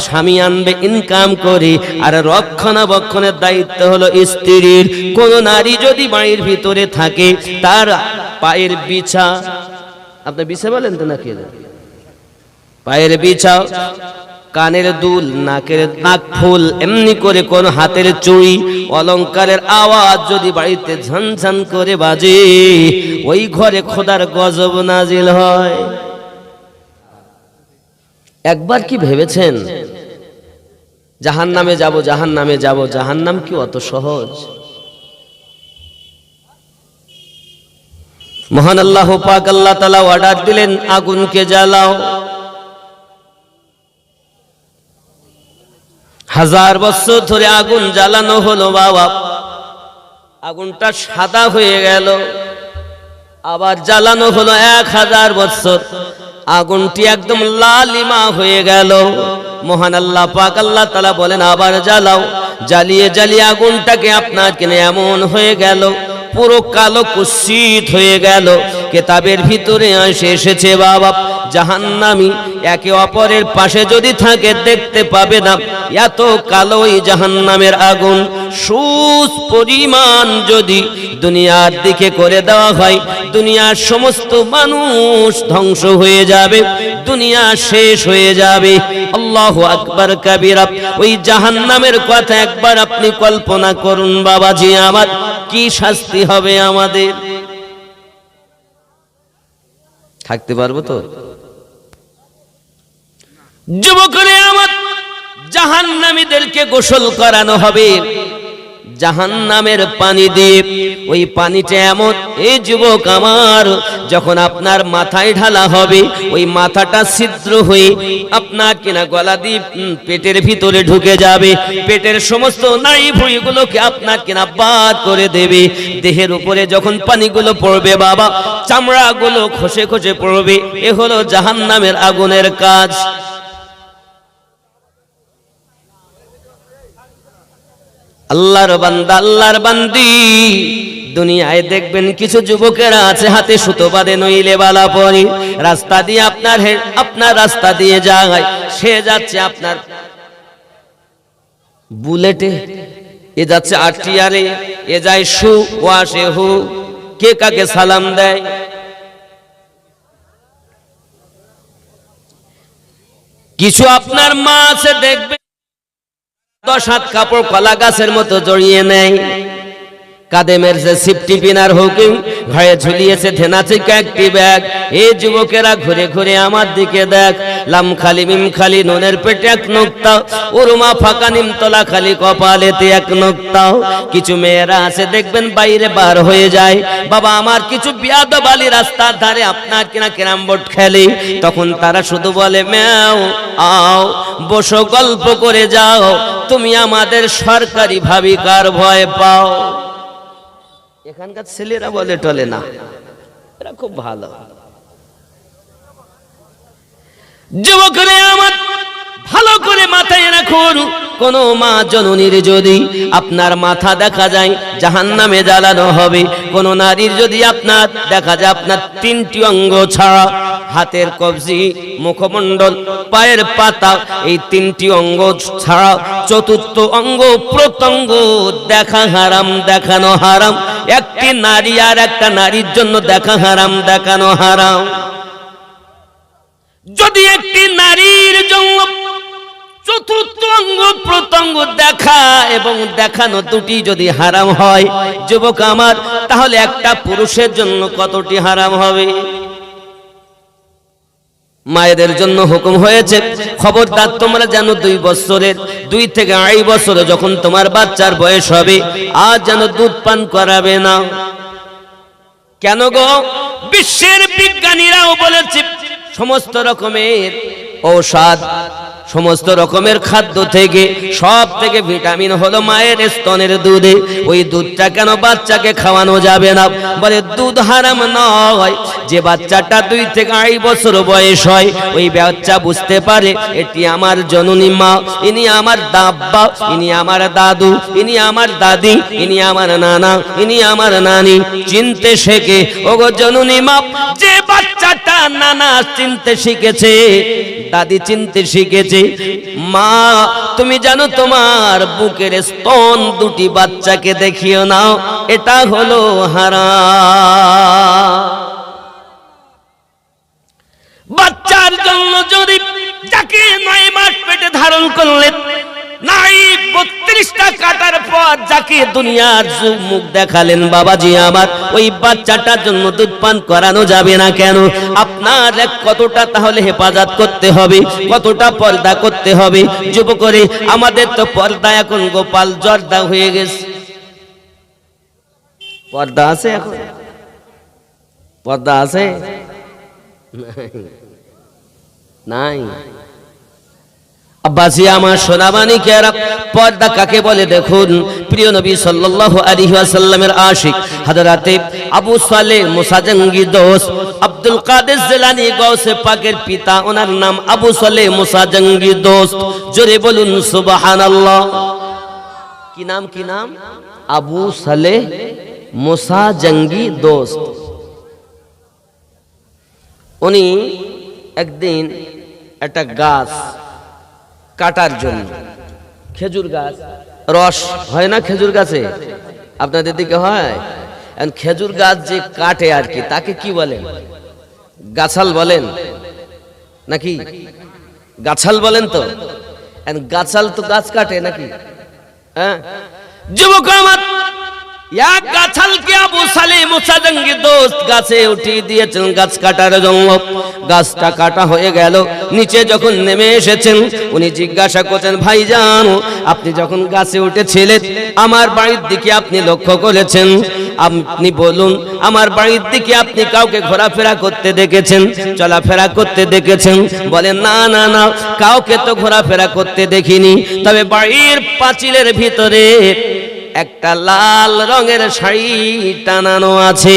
স্বামী আনবে ইনকাম করে, আর রক্ষণাবেক্ষণের দায়িত্ব হলো স্ত্রীর। কোন নারী যদি বাড়ির ভিতরে থাকে, তার পায়ের বিছা, আপনি বিছা বলেন তো নাকি, পায়ের বিছা, কানের দুল, নাকের নাক ফুল, এমনি করে কোন হাতের চুড়ি, অলংকারের আওয়াজ যদি বাড়িতে ঝনঝন করে বাজে, ওই ঘরে খোদার গজব নাজিল হয়। একবার কি ভেবেছেন জাহান্নামে যাব, জাহান্নামে যাব? জাহান্নাম কি অত সহজ? মহান আল্লাহ পাক আল্লাহ তাআলা অর্ডার দিলেন আগুনকে জ্বালাও। 1000 বছর ধরে আগুন জ্বালানো হলো বাবা, আগুনটা সাদা হয়ে গেল। আবার জ্বালানো হলো 1000 বছর, আগুনটি একদম লালিমা হয়ে গেল। মহান আল্লাহ পাক আল্লাহ তাআলা বলেন আবার জ্বালাও। জ্বালিয়ে জ্বালিয়ে আগুনটাকে আপনার কিনে এমন হয়ে গেল, পুরো কালো কুৎসিত হয়ে গেল। কিতাবের ভিতরে এসেছে বাবা, জাহান্নামী একে অপরের পাশে যদি থাকে দেখতে পাবে না, এত কালো এই জাহান্নামের আগুন। সুস পরিমাণ যদি দুনিয়ার দিকে করে দেওয়া হয়, দুনিয়ার সমস্ত মানুষ ধ্বংস হয়ে যাবে, দুনিয়া শেষ হয়ে যাবে। আল্লাহু আকবার কাবীরা। ওই জাহান্নামের কথা একবার আপনি কল্পনা করুন বাবাজি আমার, কি শাস্তি হবে আমাদের। থাকতে পারবো তো? যুবকরে আমার, জাহান্নামীদেরকে গোসল করানো হবে জাহান্নামের পানি দিয়ে। ওই পানিটা এমন, এই যুবক আমার, যখন আপনার মাথায় ঢালা হবে ওই মাথাটা ছিদ্র হয়ে আপনার কিনা গলা দিয়ে পেটের ভিতরে ঢুকে যাবে, পেটের সমস্ত নাড়ি ভুঁড়িগুলোকে আপনার কিনা বাদ করে দেবে। দেহের উপরে যখন পানিগুলো পড়বে বাবা, চামড়াগুলো খসে খসে পড়বে। এ হলো জাহান্নামের আগুনের কাজ। আল্লাহর বান্দা, আল্লাহর বান্দি, দুনিয়ায় দেখবেন কিছু যুবকেরা আছে হাতে সুতো বাঁধে নইলে বালা পরে, রাস্তা দিয়ে আপনার রাস্তা দিয়ে যায়, সে যাচ্ছে আপনার বুলেটে, এ যাচ্ছে আরটিআরে, এ যায় সু, ও আসে হু, কে কাকে সালাম দেয়। কিছু আপনার মা আছে দেখবে 10 হাত কাপড় কলা গাছের মতো জড়িয়ে নেয়, কাঁধে মেরেছে সিফটি পিনার হুকিং, ঘাড়ে ঝুলিয়েছে ধেনাচিকা একটি ব্যাগ। এই যুবকেরা ঘুরে ঘুরে আমার দিকে দেখ, লাম খালি মিম খালি নুনের পেটে এক নোক্তা, উরুমা ফাঁকা নিমতলা খালি কপালেতে এক নোক্তা। কিছু মেয়েরা আছে দেখবেন বাইরে বার হয়ে যায়, বাবা আমার কিছু বিয়াদবালি রাস্তার ধারে আপনার কিনা ক্যারাম বোর্ড খেলে, তখন তারা শুধু বলে ম্যাও আও, বসো গল্প করে যাও, তুমি আমাদের সরকারি ভাবিকার ভয় পাও। এখানকার ছেলেরা বলে টলে না, এরা খুব ভালো। যুবকরা আমার ভালো করে মাথায় রাখুন, কোন মা জননীর যদি আপনার মাথা দেখা যায় জাহান্নামে জ্বালানো হবে। কোন নারীর যদি আপনার দেখা যায় আপনার 3টি অঙ্গ ছাড়া, হাতের কবজি, মুখমণ্ডল, পায়ের পাতা, এই 3টি অঙ্গ ছাড়া 4র্থ অঙ্গ প্রত্যঙ্গ দেখা হারাম, দেখানো হারাম। একটি নারী আর একটা নারীর জন্য দেখা হারাম, দেখানো হারাম। যদি একটি নারীর জন্য 4র্থ অঙ্গ প্রত্যঙ্গ দেখা এবং দেখানো দুটি যদি হারাম হয় যুবক আমার, তাহলে একটা পুরুষের জন্য কতটি হারাম হবে? মায়েদের জন্য হুকুম হয়েছে, খবরদার তোমরা যেন 2 বছরের 2 থেকে 2.5 বছরে যখন তোমার বাচ্চার বয়স হবে আর যেন দুধ পান করাবে না। কেন গো? বিশ্বের বিজ্ঞানীরাও বলেছে সমস্ত রকমের ঔষধ, সমস্ত রকমের খাদ্য থেকে সব থেকে ভিটামিন হলো মায়ের স্তনের দুধে। ওই দুধটা কেন বাচ্চাকে খাওয়ানো যাবে না? বলে দুধ হারাম নয়। যে বাচ্চাটা 2 থেকে 2.5 বছর বয়স হয়, ওই বাচ্চা বুঝতে পারে এটি আমার জননী মা, ইনি আমার দাব্বা, ইনি আমার দাদু, ইনি আমার দাদি, ইনি আমার নানা, ইনি আমার নানি, চিনতে শেখে। ওগো জননী মা, যে বাচ্চাটা নানা চিনতে শিখেছে, দাদি চিনতে শিখেছে, মা তুমি জানো তোমার বুকের স্তন 2টি বাচ্চাকে দেখিও নাও, এটা হলো হারাম। বাচ্চার জন্য যদি যাকে 9 মাস পেটে ধারণ করলে, নাই 32টা কাটার পর যাকে দুনিয়ার মুখ দেখালেন, বাবাজি আমার, ওই বাচ্চাটার জন্য দুধ পান করানো যাবে না কেন? আপনার কতটা তাহলে হেফাজত করতে হবে, কতটা পর্দা করতে হবে। যুবকরে আমাদের তো পর্দা এখন গোপাল জর্দা হয়ে গেছে। পর্দা আছে এখন? পর্দা আছে? নাই। আব্বাসী আমার সোনামানিকেরা, পর্দা কাকে বলে দেখুন। প্রিয় নবী সাল্লাল্লাহু আলাইহি ওয়াসাল্লামের আশিক হযরতে আবু সালেহ মুসা জঙ্গি দোস্ত আব্দুল কাদের জিলানী গৌসে পাকের পিতা, ওনার নাম আবু সালেহ মুসা জঙ্গি দোস্ত। জোরে বলুন সুবহানাল্লাহ। কি নাম? কি নাম? আবু সালেহ মুসা জঙ্গি দোস্ত। উনি একদিন একটা গাছ কাটার জন্য, খেজুর গাছ, রস হয় না খেজুর গাছে? আপনাদের দিকে হয়? খেজুর গাছ যে কাটে আর কি, তাকে কি বলেন? গাছাল বলেন নাকি? গাছাল বলেন তো? গাছাল তো গাছ কাটে নাকি? হ্যাঁ। যুবক আমার, এক গাছালকে আবু সালেহ মুসা জঙ্গি দোস্ত গাছে উঠিয়ে দিয়েছেন গাছ কাটার জন্য। গাছটা কাটা হয়ে গেল, নিচে যখন নেমে এসেছেন উনি জিজ্ঞাসা করছেন, ভাইজান আপনি যখন গাছে উঠেছিলেন আমার বাড়ির দিকে আপনি লক্ষ্য করেছেন? আপনি বলুন আমার বাড়ির দিকে আপনি কাউকে ঘোরাফেরা করতে দেখেছেন, চলাফেরা করতে দেখেছেন? বলেন না না না, কাউকে তো ঘোরাফেরা করতে দেখিনি, তবে বাড়ির পাঁচিলের ভিতরে একটা লাল রঙের শাড়ি টানানো আছে,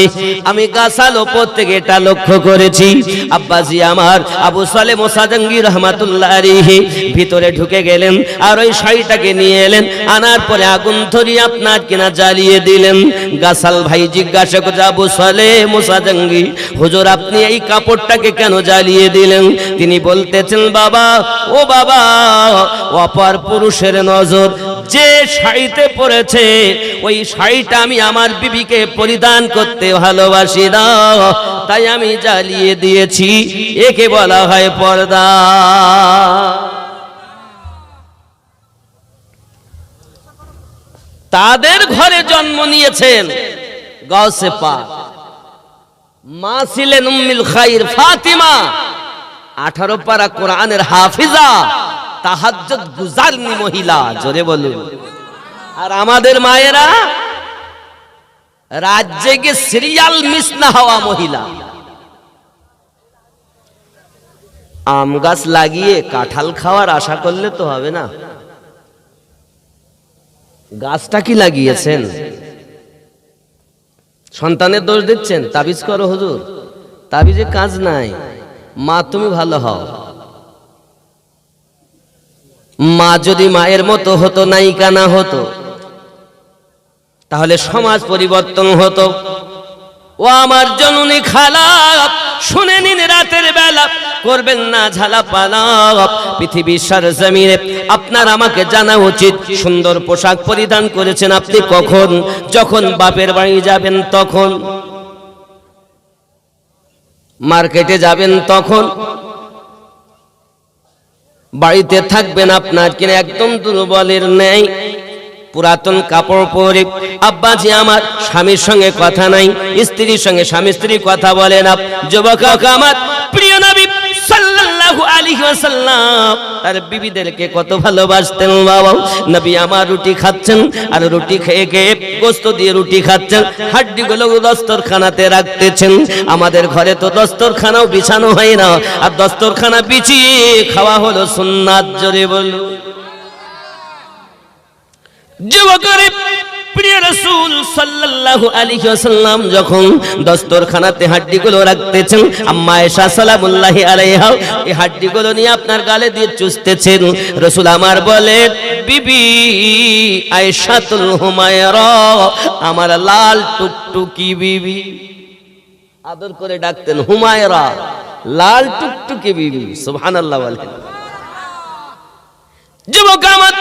আমি গাছাল ওপর থেকে এটা লক্ষ্য করেছি। আব্বাজি আমার আবু সালেহ মুসা জঙ্গি রহমাতুল্লাহ আলাইহি ভিতরে ঢুকে গেলেন আর ওই শাড়িটাকে নিয়ে এলেন, আনার পরে আগুন ধরিয়ে আপনার কিনা জ্বালিয়ে দিলেন। গাছাল ভাই জিজ্ঞাসা করে, আবু সালেহ মুসা জঙ্গি হুজুর আপনি এই কাপড়টাকে কেন জ্বালিয়ে দিলেন? তিনি বলতেছেন, বাবা ও বাবা, অপর পুরুষের নজর যে শাড়িতে পড়েছে ওই শাড়িটা আমি আমার বিবিকে পরিধান করতে ভালোবাসি না, তাই আমি জ্বালিয়ে দিয়েছি। একে বলা হয় পর্দা। তাদের ঘরে জন্ম নিয়েছেন গাউসে পাক, মা ছিলেন উম্মুল খাইর ফাতিমা, 18 পারা কোরআনের হাফিজা, তাহাজ্জুদ গুজারনি মহিলা, জোরে বলুন। আর আমাদের মায়েরা রাজ্যে গিয়ে সিরিয়াল মিস না হওয়া মহিলা। আম গাছ লাগিয়ে কাঁঠাল খাওয়ার আশা করলে তো হবে না। গাছটা কি লাগিয়েছেন? সন্তানের দোষ দিচ্ছেন, তাবিজ করো হুজুর, তাবিজে কাজ নাই। মা তুমি ভালো হও। মা যদি মায়ের মতো হতো, নায়িকা না হতো, তাহলে সমাজ পরিবর্তন হতো। ও আমার জননী খালা, শুনে নিন রাতের বেলা করবেন না ঝালাপালা। পৃথিবীর সরজমিনে আপনার আমাকে জানা উচিত, সুন্দর পোশাক পরিধান করেছেন আপনি কখন? যখন বাপের বাড়ি যাবেন তখন, মার্কেটে যাবেন তখন, বাড়িতে থাকবেন আপনার কিনা একদম দুর্বলের ন্যায় পুরাতন কাপড় পরে। আব্বাজি আমার স্বামীর সঙ্গে কথা নাই, স্ত্রীর সঙ্গে স্বামী স্ত্রী কথা বলে না। যুবক আমার প্রিয় নবী সাল্লাল্লাহু আলাইহি ওয়াসাল্লাম তার বিবিদেরকে কত ভালোবাসতেন বাবা। নবী আমার রুটি খাচ্ছেন আর রুটি খেয়ে খেয়ে গোশত দিয়ে রুটি খাচ্ছেন, হাড্ডিগুলো দস্তরখানাতে রাখতেছেন। আমাদের ঘরে তো দস্তরখানাও বিছানো হয় না, আর দস্তরখানা বিছিয়ে খাওয়া হলো সুন্নাত, জোরে বলুন। যুবকের প্রিয় রাসূল সাল্লাল্লাহু আলাইহি ওয়াসাল্লাম যখন দস্তরখানাতে হাড্ডিগুলো রাখতেছেন, আম্মা আয়েশা সালামুল্লাহি আলাইহা এই হাড্ডিগুলো নিয়ে আপনার গালে দিয়ে চুষতেছেন। রাসূল আমার বলে, বিবি আয়েশাতুল হুমায়রা, আমার লাল টুকটুকি বিবি, আদর করে ডাকতেন হুমায়রা, লাল টুকটুকি বিবি। সুবহানাল্লাহ বলেন। যুবক আমার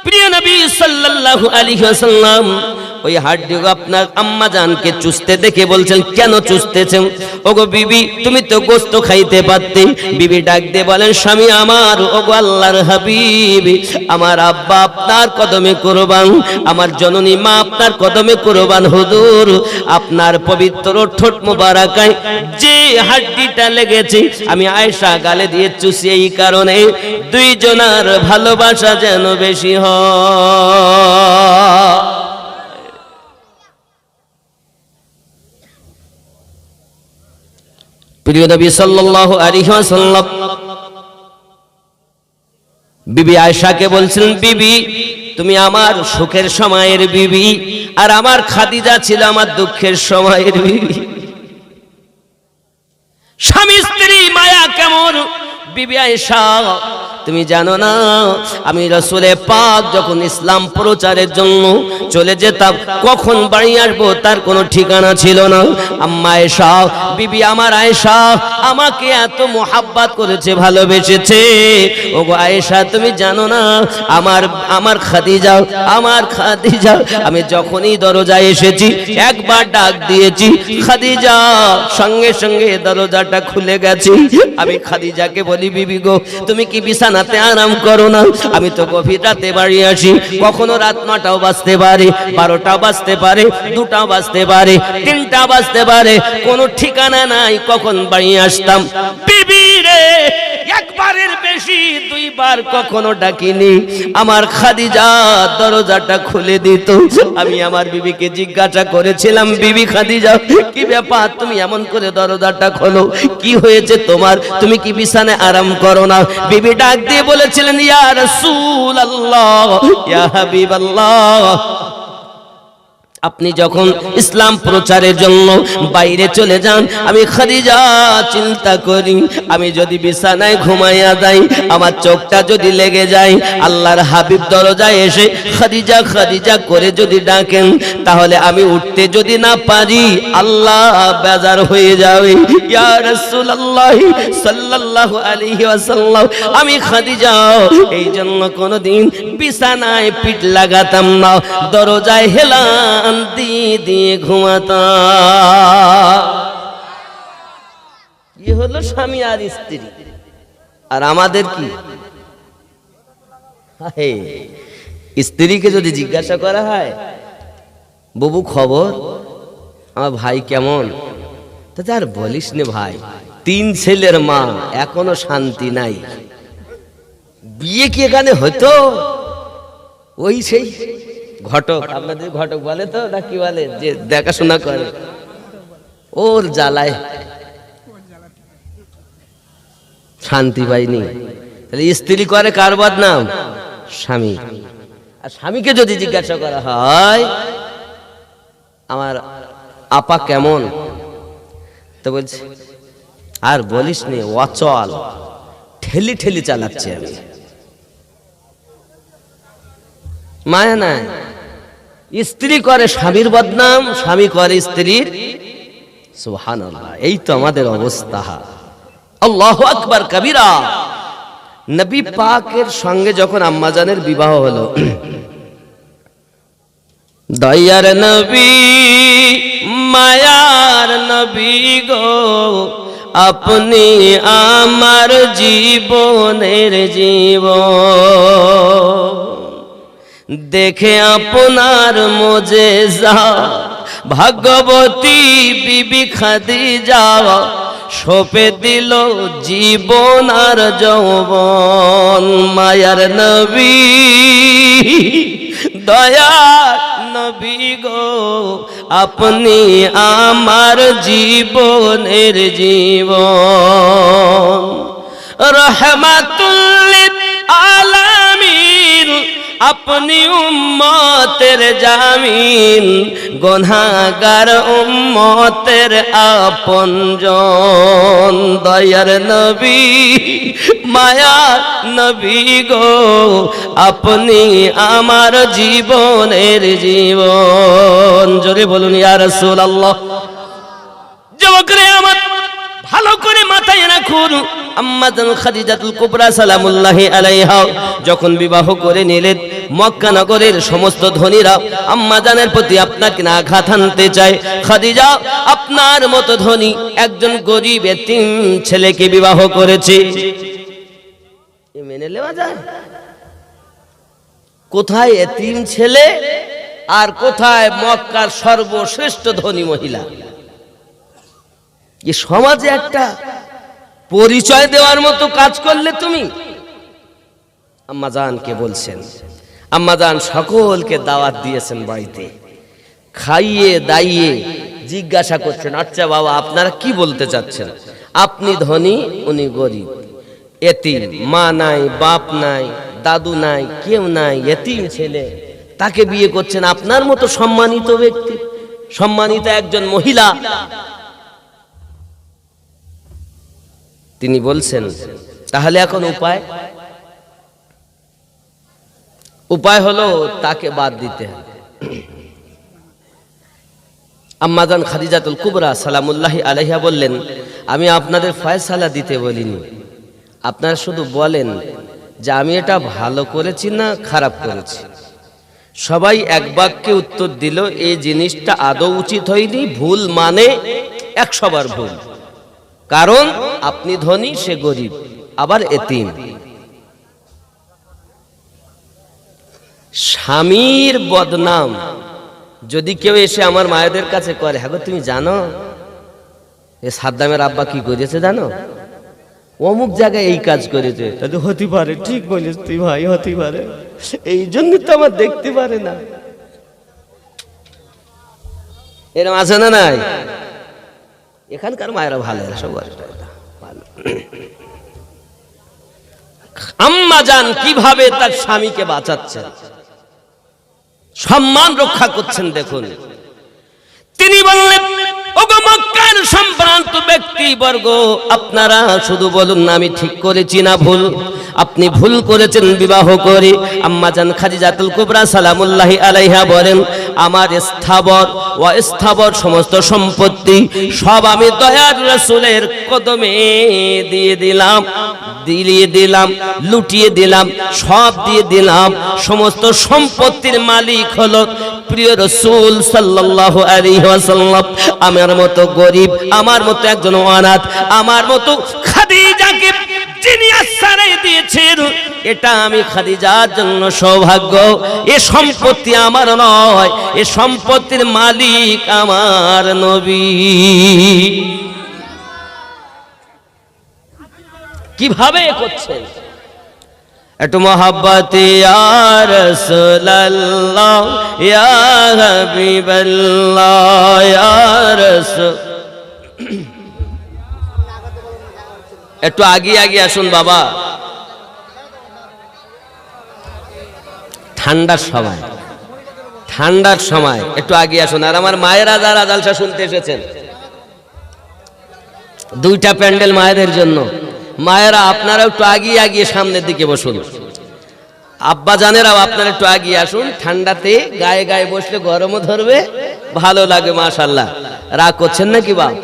প্রিয় নবী সাল্লাল্লাহু আলাইহি ওয়াসাল্লাম ওই হাড্ডিগুলো আপনার আম্মা জানকে চুষতে দেখে বলছেন, কেন চুষতেছেন? ওগো বিবি, তুমি তো গোশত খাইতে পারতে। বিবি ডাক দিয়ে বলেন, স্বামী আমার, ওগো আল্লাহর হাবিব, আমার আব্বা আপনার কদমে কুরবান, আমার জননী মা আপনার কদমে কুরবান। হুজুর, আপনার পবিত্র ঠোঁট মোবারকায় যে হাড্ডিটা লেগেছে আমি আয়েশা গালে দিয়ে চুষি, এই কারণে দুইজনার ভালোবাসা যেন বেশি হয়। প্রিয় নবী সাল্লাল্লাহু আলাইহি ওয়াসাল্লাম বিবি আয়েশাকে বলছেন, বিবি তুমি আমার সুখের সময়ের বিবি, আর আমার খাদিজা ছিল আমার দুঃখের সময়ের বিবি। স্বামী স্ত্রী মায়া কেমন? বিবি আয়েশা তুমি জানো না, আমি রাসূলে পাক যখন ইসলাম প্রচারের জন্য চলে যেতাম, কখন বাড়ি আসবো তার কোনো ঠিকানা ছিল না। আম্মা আয়েশা, বিবি আমার আয়েশা আমাকে এত মোহাব্বত করেছে, ভালোবেসেছে। ওগো আয়েশা, তুমি জানো না, আমার খাদিজা, আমি যখনই দরজায় এসেছি একবার ডাক দিয়েছি খাদিজা, সঙ্গে সঙ্গে দরজাটা খুলে গেছে। আমি খাদিজাকে বলি, বিবি গো, তুমি কি বিছানা বিছানাতে আরাম করো না? আমি তো গভীর রাতে বাড়ি আসি, কখনো রাত 9টাও বাজতে পারে, 12টাও বাজতে পারে, 2টাও বাজতে পারে, 3টা বাজতে পারে, কোনো ঠিকানা নাই কখন বাড়ি আসতাম। বিবি রে, একবারের বেশি 2বার কখনো ডাকিনি। আমার খাদিজা দরজাটা খুলে দিত। আমি আমার বিবিকে জিজ্ঞাসা করেছিলাম, বিবি খাদিজা কি ব্যাপার, তুমি এমন করে দরজাটা খোলো, কি হয়েছে তোমার, তুমি কি বিছানায় আরাম করো না? বিবি ডাক দিয়ে বলেছিলেন, ইয়া রাসূলুল্লাহ, ইয়া হাবিবাল্লাহ, আপনি যখন ইসলাম প্রচারের জন্য বাইরে চলে যান, আমি খাদিজা চিন্তা করি, আমি যদি বিছানায় ঘুমাইয়া যাই, আমার চোখটা যদি লেগে যায়, আল্লাহর হাবিব দরজায় এসে খাদিজা খাদিজা করে যদি ডাকেন, তাহলে আমি উঠতে যদি না পারি, আল্লাহ বেজার হয়ে যাবে। ইয়া রাসূলুল্লাহ সাল্লাল্লাহু আলাইহি ওয়াসাল্লাম, আমি খাদিজা এই জন্য কোনোদিন বিছানায় পিঠ লাগাতাম না, দরজায় হেলান দিয়ে ঘুমাতাম। ये হলো স্বামী আর স্ত্রী। আর আমাদের কি, স্ত্রীকে যদি জিজ্ঞাসা করা হয়, বাবু খবর, আমার ভাই কেমন, তা আর বলিস নে ভাই, 3 ছেলের মা, এখনো শান্তি নাই। বিয়ে কি এখানে হতো? ওই সেই ঘটক, আপনাদের ঘটক বলে তো না কি বলে, যে দেখাশোনা করে, ওর জ্বালায় শান্তি পাইনি। তাহলে স্ত্রী করে কার বদনাম? স্বামী। আর স্বামীকে যদি জিজ্ঞাসা করা হয়, আমার আপা কেমন, তো বলছে আর বলিস নে, অচল, ঠেলি ঠেলি চালাচ্ছে আমি, মায়া নাই। স্ত্রী করে স্বামীর বদনাম, স্বামী করে স্ত্রীর। সুবহানাল্লাহ, এই তো আমাদের অবস্থা। আল্লাহু আকবার কবিরা। নবী পাকের সঙ্গে যখন আম্মাজানের বিবাহ হলো, দয়ার নবী মায়ার নবী গো, আপনি আমার জীবনের জীবন, দেখে আপনার মোজেজা ভাগ্যবতী বিবি খাদিজা সঁপে দিল জীবন আর যৌবন। মায়ার নবী দয়ার নবী গো, আপনি আমার জীবনের জীবন, রহমাতুল লিল আলামিন, আপনি উম্মতের জামিন, গুনাহগার উম্মতের আপনজন। দয়ার নবী মায়ার নবী গো, আপনি আমার জীবনের জীবন। জোরে বলুন ইয়া রাসূলুল্লাহ। যুবকরে আমার ভালো করে মাথায় রাখুন, আম্মাজান খাদিজাতুল কুবরা সালামুল্লাহি আলাইহা যখন বিবাহ করে নিলেন, মক্কা নগরের সমস্ত ধনীরা আম্মাজানের প্রতি আপনাকে আঘাত আনতে চায়। খাদিজা আপনার মতো ধনী একজন গরিব এতিম ছেলেকে বিবাহ করেছে, এ মেনে নেওয়া যায়? কোথায় এতিম ছেলে আর কোথায় মক্কার সর্বশ্রেষ্ঠ ধনী মহিলা? এই সমাজে একটা পরিচয় দেওয়ার মতো কাজ করলে তুমি। আম্মাজানকে বলছেন, আম্মাজান সকলকে দাওয়াত দিয়েছেন বাড়িতে, খাইয়ে দাইয়ে জিজ্ঞাসা করছেন, আচ্ছা বাবা আপনারা কি বলতে চাচ্ছেন? আপনি ধনী, উনি গরিব, এতিম, মা নাই, বাপ নাই, দাদু নাই, কেউ নাই, এতিম ছেলে, তাকে বিয়ে করছেন। আপনার মতো সম্মানিত ব্যক্তি, সম্মানিত একজন মহিলা, তিনি বলছেন তাহলে এখন উপায়? উপায় হলো তাকে বাদ দিতে হবে। আম্মাজান খাদিজাতুল কুবরা সালামুল্লাহি আলাইহা বললেন, আমি আপনাদের ফয়সালা দিতে বলিনি, আপনারা শুধু বলেন যে আমি এটা ভালো করেছি না খারাপ করেছি। সবাই এক বাক্যে উত্তর দিল, এই জিনিসটা আদৌ উচিত হয়নি, ভুল মানে 100 বার ভুল। কারণ আপনি ধনী, সে গরিব, আবার এতিম। স্বামীর বদনাম যদি কেউ এসে আমার মায়েদের কাছে করে, হ্যাঁ গো তুমি জানো এ সাদ্দামের আব্বা কি করেছে জানো, অমুক জায়গায় এই কাজ করেছে, তাহলে হতে পারে, ঠিক বলিস তুই ভাই, হতে পারে, এই জন্য তো আমার দেখতে পারে না। এরকম আছে না নাই? এখানকার মায়েরা ভালো, সব ভালো। আম্মা জান কিভাবে তার স্বামীকে বাঁচাচ্ছেন, সম্মান রক্ষা করছেন দেখুন। তিনি বললেন, ওগো মক্কার সম্ভ্রান্ত ব্যক্তিবর্গ, আপনারা শুধু বলুন না আমি ঠিক করেছি না ভুল। আপনি ভুল করেছেন বিবাহ করে। আম্মা জান খাদিজাতুল কুবরা সালামুল্লাহি আলাইহা বলেন, আমার স্থাবর ও স্থাবর সমস্ত সম্পত্তি সব আমি দয়ার রাসূলের কদমে দিয়ে দিলাম, লুটিয়ে দিলাম, সব দিয়ে দিলাম। সমস্ত সম্পত্তির মালিক হলো প্রিয় রাসূল সাল্লাল্লাহু আলাইহি ওয়াসাল্লাম। আমার মতো গরিব, আমার মতো একজন অনাথ, আমার মতো খাদিজাকে যিনি আশ্রয় দিয়েছেন, এটা আমি খাদিজার জন্য সৌভাগ্য। এ সম্পত্তি আমার নয়, এ সম্পত্তির মালিক আমার নবী। কিভাবে করছেন? একটু মোহাব্বত ইয়া রাসূলুল্লাহ ইয়া হাবিবাল্লাহ ইয়া রাসূল। একটু আগে আসুন বাবা, ঠান্ডার সময় একটু আগে আসুন। আর আমার মায়েরা যারা জালসা শুনতে এসেছেন, দুইটা প্যান্ডেল মায়েদের জন্য। মায়েরা আপনারা একটু আগিয়ে সামনের দিকে বসুন। আব্বা জানেরাও আপনারা একটু আগিয়ে আসুন। ঠান্ডাতে গায়ে গায়ে বসলে গরমও ধরবে, ভালো লাগে মাশাআল্লাহ। রাগ করছেন নাকি বাপ?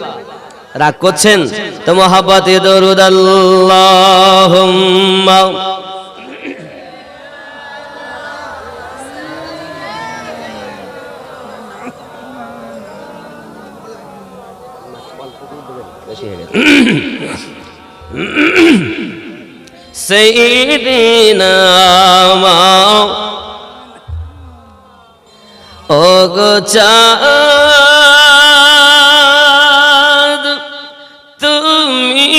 রাগ করছেন তো মোহাব্বতে দরুদ আল্লাহুম্মা সাইয়্যিদিনা ওগো চাঁদ তুমি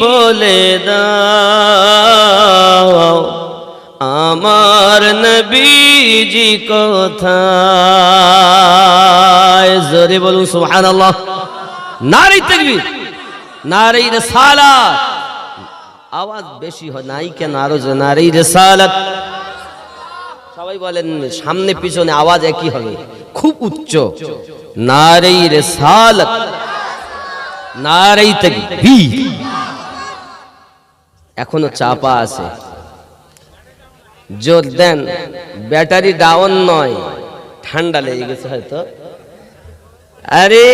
বলে দাও আমার নবীজি কোথায়? জোরে বলুন সুবহানাল্লাহ। নারে তাকবীর, নারে রিসালাত। আওয়াজ বেশি হয় নাই কেন? আরো নারে রিসালাত। সবাই বলেন সামনে পিছনে আওয়াজ একই হবে, খুব উচ্চ। নারে রিসালাত, নারে তাকবীর। এখনো চাপা আছে, জোর দেন। ব্যাটারি ডাউন নয়, ঠান্ডা লেগে গেছে হয়তো। আরে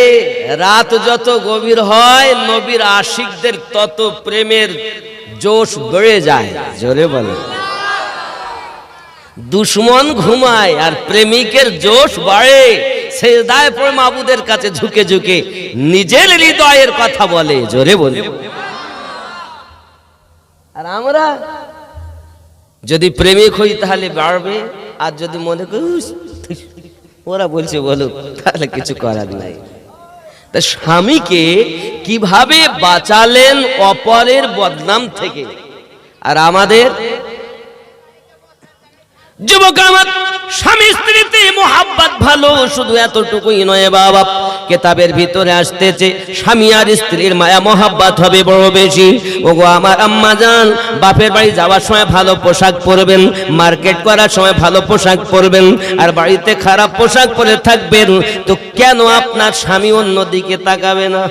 রাত যত গভীর হয় নবীর আশিকদের তত প্রেমের জোশ বেড়ে যায়। জোরে বলে। দুশ্মন ঘুমায় আর প্রেমিকের জোশ বাড়ে। সেজদায় পড়ে মাবুদের কাছে ঝুঁকে ঝুঁকে নিজের হৃদয়ের কথা বলে। জোরে বলে। আর আমরা যদি প্রেমিক হই তাহলে বাড়বে, আর যদি মনে করি ওরা বলছে বলুক, তাহলে কিছু করার নাই। তা স্বামীকে কিভাবে বাঁচালেন অপরের বদনাম থেকে? আর আমাদের যুবক, আমার স্বামী স্ত্রীতে মোহাব্বত ভালো, শুধু এতটুকুই নয় বাবা, কিতাবের ভিতরে আসতেছে স্বামী আর স্ত্রীর মায়া মোহাব্বত হবে বড় বেশি। ওগো আমার আম্মা জান, বাপের বাড়ি যাওয়ার সময় ভালো পোশাক পরবেন, মার্কেট করার সময় ভালো পোশাক পরবেন, আর বাড়িতে খারাপ পোশাক পরে থাকবেন, তো কেন আপনার স্বামী অন্যদিকে তাকাবে না?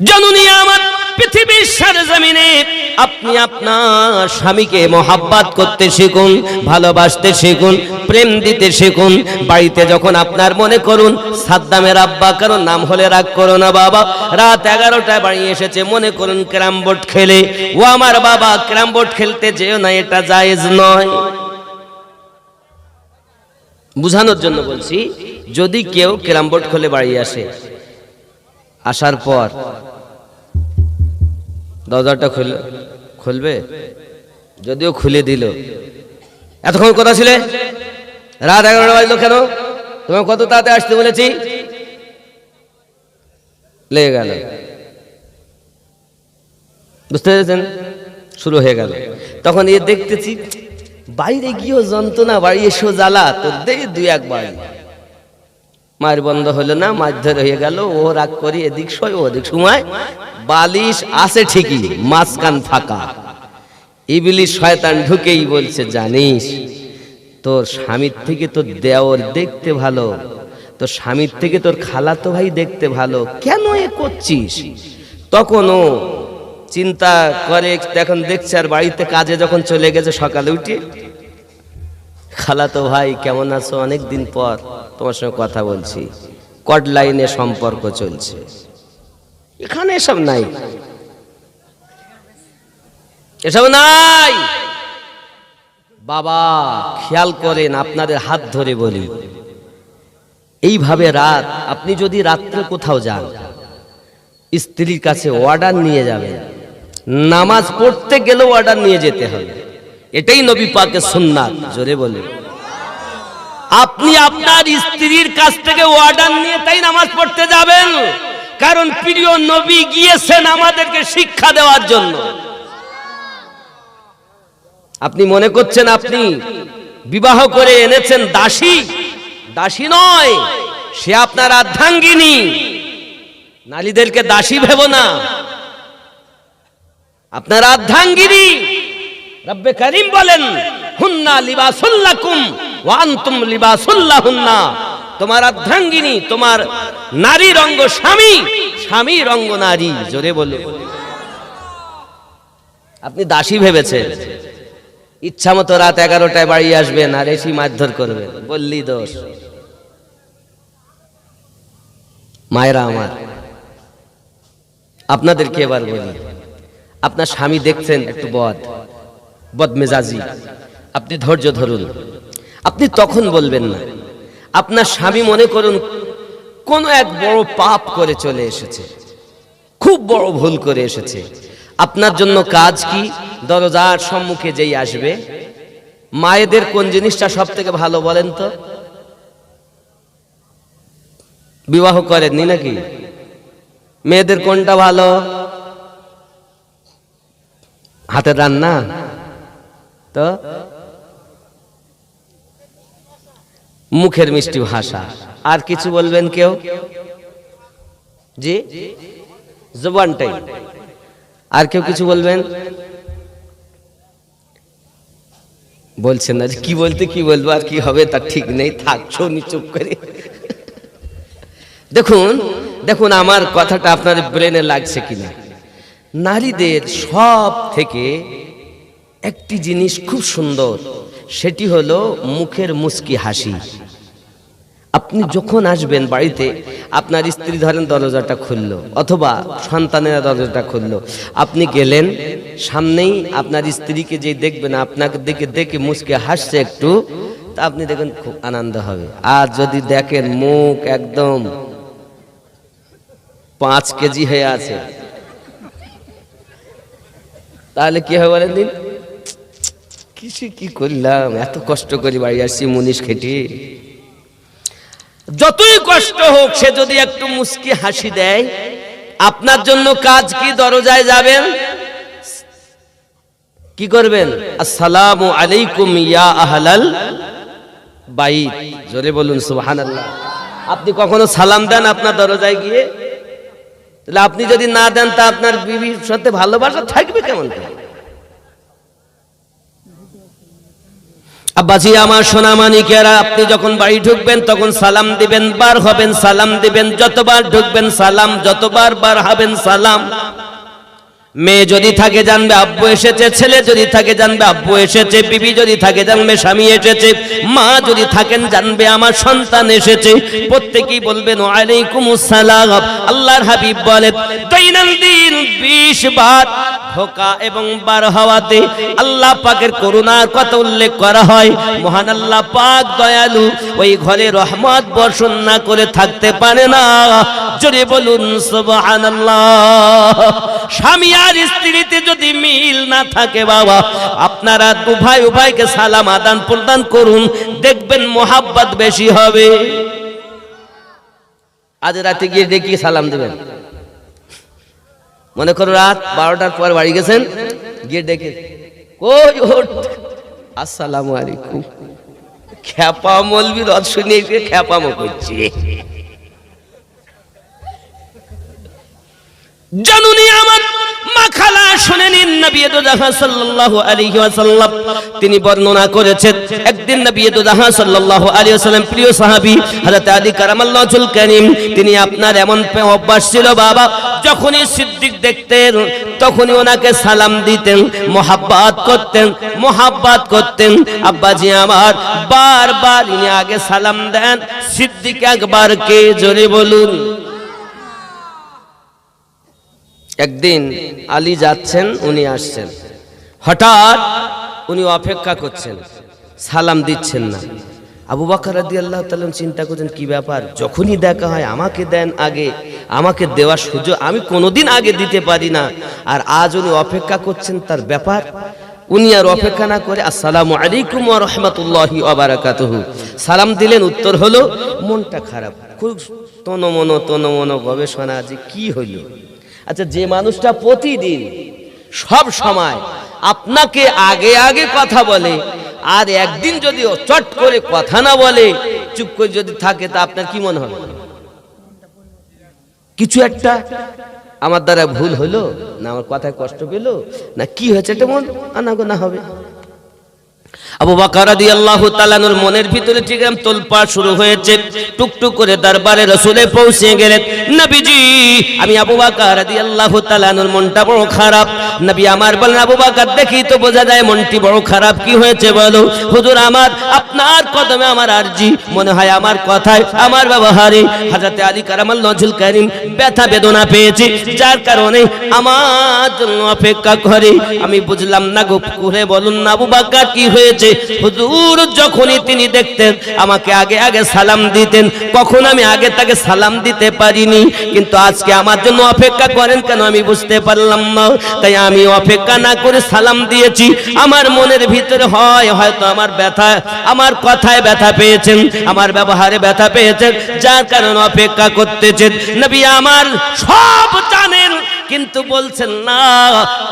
জননী আমার, পৃথিবীর সরজমিনে আপনি আপনার স্বামীকে মোহাব্বত করতে শিখুন, ভালোবাসতে শিখুন, প্রেম দিতে শিখুন। বাড়িতে যখন আপনার মনে করুন সাদ্দামের আব্বা, কারণ নাম হলে রাগ করো না বাবা, রাত 11টায় বাড়ি এসেছে, মনে করুন ক্যারাম বোর্ড খেলে, ও আমার বাবা ক্যারাম বোর্ড খেলতে যেও না, এটা জায়েজ নয়। বুঝানোর জন্য বলছি, যদি কেউ ক্যারাম বোর্ড খেলে বাড়ি আসে, আসার পর দরজাটা খুলবে? যদিও খুলে দিল, এতক্ষণ কথা ছিলে, রাত 11টা বাজলো কেন? তোমার কত তাড়াতাড়ি আসতে বলেছি, লেগে গেল। বুঝতে পেরেছেন? শুরু হয়ে গেল। তখন এ দেখতেছি বাইরে গিয়েও যন্ত্রণা, বাড়ি এসেও জ্বালা, তো দেখে 2-1 বাড়ি মায়ের বন্ধ হলো না, মারধর হয়ে গেল। ও রাগ করি, এদিক শোয় ওদিক সময়, বালিশ আছে ঠিকই, মাঝখান ফাঁকা। ইবলিস শয়তান ঢুকেই বলছে, জানিস তোর স্বামীর থেকে তোর দেওর দেখতে ভালো, তোর স্বামীর থেকে তোর খালাতো ভাই দেখতে ভালো, কেন এ করছিস? তখন ও চিন্তা করে, এখন দেখছে আর বাড়িতে কাজে যখন চলে গেছে, সকালে উঠে, খালাতো ভাই কেমন আছো, অনেকদিন পর তোমার সঙ্গে কথা বলছি, কড লাইনে সম্পর্ক চলছে। এখানে এসব নাই, এসব নাই। বাবা খেয়াল করেন, আপনাদের হাত ধরে বলি, এইভাবে রাত, আপনি যদি রাত্রে কোথাও যান, স্ত্রীর কাছে অর্ডার নিয়ে যাবেন, নামাজ পড়তে গেলেও অর্ডার নিয়ে যেতে হবে। এটাই নবী পাকের সুন্নাত। জোরে বলে, আপনি আপনার স্ত্রীর কাছ থেকে অর্ডার নিয়ে তাই নামাজ পড়তে যাবেন, কারণ প্রিয় নবী গিয়েছেন আমাদেরকে শিক্ষা দেওয়ার জন্য। আপনি মনে করছেন আপনি বিবাহ করে এনেছেন দাসী? দাসী নয়, সে আপনার আর্ধাঙ্গিনী। নারীদেরকে দাসী ভেবো না, আপনার আর্ধাঙ্গিনী। রব্বে কারীম বলেন, হুন্না লিবাসুল লাকুম ওয়া আনতুম লিবাসুল লাহুন্না। তোমার আর্ধাঙ্গিনী, তোমার নারীর অঙ্গ স্বামী, স্বামীর অঙ্গ নারী। জোরে বলো। আপনি দাসী ভেবেছেন, ইচ্ছা মতো রাত 11টায় বাড়ি আসবেন আর এসে মারধর করবেন, বললি দোষ। মায়েরা আমার, আপনাদেরকে এবার বলি, আপনার স্বামী দেখছেন একটু বদমেজাজি, আপনি ধৈর্য ধরুন। আপনি তখন বলবেন না। আপনার স্বামী মনে করুন কোন এক বড় পাপ করে চলে এসেছে, খুব বড় ভুল করে এসেছে। আপনার জন্য কাজ কি? দরজার সম্মুখে যেই আসবে, মায়েদের কোন জিনিসটা সব থেকে ভালো বলেন তো? বিবাহ করেননি নাকি? মেয়েদের কোনটা ভালো? হাতের রান্না তো, মুখের মিষ্টি ভাষা। আর কিছু বলবেন কেউ? জি, জবানটাই। আর কেউ কিছু বলবেন? বলছেন না। কি বলতে কি বলবো, আর কি হবে তার ঠিক নেই, থাক শুনি চুপ করে। দেখুন দেখুন আমার কথাটা আপনার ব্রেনে লাগছে কিনা। নারীদের সব থেকে একটি জিনিস খুব সুন্দর, সেটি হলো মুখের মুস্কি হাসি। আপনি যখন আসবেন বাড়িতে, আপনার স্ত্রী ধরেন দরজাটা খুললো, অথবা সন্তানেরা দরজাটা খুললো, আপনি গেলেন, সামনেই আপনার স্ত্রীকে যে দেখবেন, আপনাকে দেখে দেখে মুস্কি হাসছে একটু, তা আপনি দেখবেন খুব আনন্দ হবে। আর যদি দেখেন মুখ একদম 5 কেজি হয়ে আছে, তাহলে কি হবে বলেন দিন? কি করলাম, এত কষ্ট করে বাড়ি আসছি মুনিশ খেটি। যতই কষ্ট হোক, সে যদি একটু মুস্কি হাসি দেয়, আপনার জন্য কাজ কি? দরজায় যাবেন, কি করবেন? আসসালামু আলাইকুম ইয়া আহলাল বাইত। জোরে বলুন সুবহানাল্লাহ। আপনি কখনো সালাম দেন আপনার দরজায় গিয়ে? তাহলে আপনি যদি না দেন, তা আপনার বিবির সাথে ভালোবাসা থাকবে কেমন করে? আব্বাজি আমার সোনা মানিকেরা, আপনি যখন বাড়ি ঢুকবেন তখন সালাম দিবেন, বার হবেন সালাম দিবেন, যতবার ঢুকবেন সালাম, যতবার বার হবেন সালাম। মেয়ে যদি থাকে জানবে আব্বু এসেছে, ছেলে যদি থাকে জানবে আব্বু এসেছে, বিবি যদি থাকে জানবে স্বামী এসেছে, মা যদি থাকেন জানবে আমার সন্তান এসেছে। প্রত্যেকেই বলবেন ওয়ালাইকুমুস সালাম। আল্লাহর হাবিব বলেন, দৈনন্দিন 20 বার ঢোকা এবং বার হওয়াতে আল্লাহ পাকের করুণার কথা উল্লেখ করা হয়। মহান আল্লাহ পাক দয়ালু, ওই ঘরে রহমত বর্ষণ না করে থাকতে পারে না। জোরে বলুন সুবহানাল্লাহ। স্বামী আর স্ত্রীতে যদি মিল না থাকে বাবা, আপনারা উভয়কে সালাম আদান প্রদান করুন, দেখবেন মোহাব্বত বেশি হবে। আজ রাতে গিয়ে ডেকে সালাম দেবেন, মনে করো রাত 12টার পর বাড়ি গেছেন, গিয়ে ডেকে কই ওঠ, আসসালামু আলাইকুম। খ্যাপা মলবি রদ শুনিয়ে খ্যাপামো করছি। জানুনি আমার মাখালা শুনে নিন, নবী দোজাহা সাল্লাল্লাহু আলাইহি ওয়াসাল্লাম তিনি বর্ণনা করেছেন, একদিন নবী দোজাহা সাল্লাল্লাহু আলাইহি ওয়াসাল্লাম প্রিয় সাহাবী হযরত আলী কারামাল্লাহুল কারীম, তিনি আপনার এমন অভ্যাস ছিল বাবা, যখনই সিদ্দিক দেখতেন তখনই ওনাকে সালাম দিতেন, মোহাব্বত করতেন। আব্বাজি আমার বারবার ইনি আগে সালাম দেন, সিদ্দিক একবার কে, জোরে বলুন। একদিন আলী যাচ্ছেন, উনি আসছেন, হঠাৎ উনি অপেক্ষা করছেন, সালাম দিচ্ছেন না। আবু বকর রাদিয়াল্লাহু তাআলা চিন্তা করছেন কি ব্যাপার, যখনই দেখা হয় আমাকে দেন আগে, আমাকে দেওয়ার সুযোগ আমি কোনোদিন আগে দিতে পারি না, আর আজ উনি অপেক্ষা করছেন, তার ব্যাপার। উনি আর অপেক্ষা না করে আসসালামু আলাইকুম ওয়া রাহমাতুল্লাহি ওয়া বারাকাতুহু সালাম দিলেন। উত্তর হলো, মনটা খারাপ, খুব তনমন গবেষণা যে কি হইল। আচ্ছা, যে মানুষটা প্রতিদিন সব সময় আপনাকে আগে আগে কথা বলে, আর একদিন যদি চট করে কথা না বলে, চুপ করে যদি থাকে, তা আপনার কি মনে হবে? কিছু একটা আমার দ্বারা ভুল হলো না, আমার কথায় কষ্ট পেল না, কি হয়েছে, এটা মন আনাগোনা হবে। আবু বকর রাদিয়াল্লাহু তাআলা আনহুর মনের ভিতরে ঠিক এরকম তোলপাড় শুরু হয়েছে। টুকটুক করে দরবারে রাসূলে পৌঁছে গেলেন, নবীজি আমি আবু বকর রাদিয়াল্লাহু তাআলা আনহুর মনটা বড় খারাপ। নবী আমার বলেন, আবু বকর দেখি তো বোঝা যায় মনটি বড় খারাপ, কি হয়েছে বলো? হুজুর আমার আপনার কদমে আমার আরজি, মনে হয় আমার কথায় আমার ব্যবহারে হযরত আলী কারামাল্লাহুল কারীম ব্যথা বেদনা পেয়েছে, যার কারণে আমার জন্য অপেক্ষা করে। আমি বুঝলাম না গো, করে বলুন না আবু বকর কি হয়েছে? হুজুর যখনই তিনি দেখতেন আমাকে আগে আগে সালাম দিতেন, কখন আমি আগে তাকে সালাম দিতে পারিনি, কিন্তু আজকে আমার জন্য অপেক্ষা করেন কেন আমি বুঝতে পারলাম না। তাই আমি অপেক্ষা না করে সালাম দিয়েছি। আমার মনের ভিতরে হয়তো আমার ব্যথা, আমার কথায় ব্যথা পেয়েছেন, আমার ব্যবহারে ব্যথা পেয়েছেন, যার কারণে অপেক্ষা করতেছেন। নবী আমার সব জানেন, কিন্তু বলছেন না,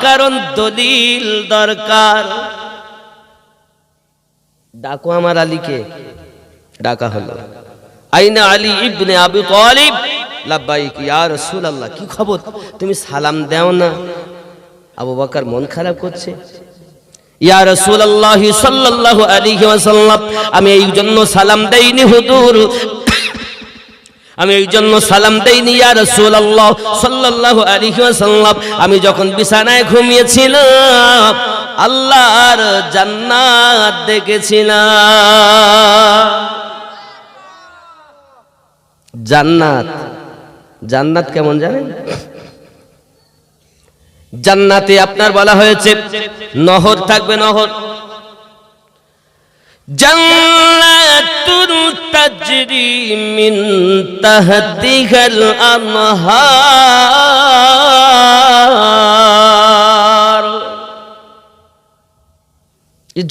কারণ দলিল দরকার। ডাকো আমার আলীকে। ডাকা হলো, আইনা আলী ইবনে আবু তালিব। লাব্বাইক ইয়া রাসূলুল্লাহ, কি খবর, তুমি সালাম দাও না? আবু বকর মন খারাপ করছে। ইয়া রাসূলুল্লাহ সাল্লাল্লাহু আলাইহি ওয়াসাল্লাম, আমি এই জন্য সালাম দেইনি হুজুর, আমি এই জন্য সালাম দেইনি ইয়া রাসূলুল্লাহ সাল্লাল্লাহু আলাইহি ওয়াসাল্লাম, আমি যখন বিছানায় ঘুমিয়েছিলাম আল্লাহর জান্নাত দেখেছিলাম। জান্নাত কেমন জানেন? জান্নাতে আপনার বলা হয়েছে নহর থাকবে, নহর, জান্নাতুন তাজরি মিন তাহতিহাল আনহার।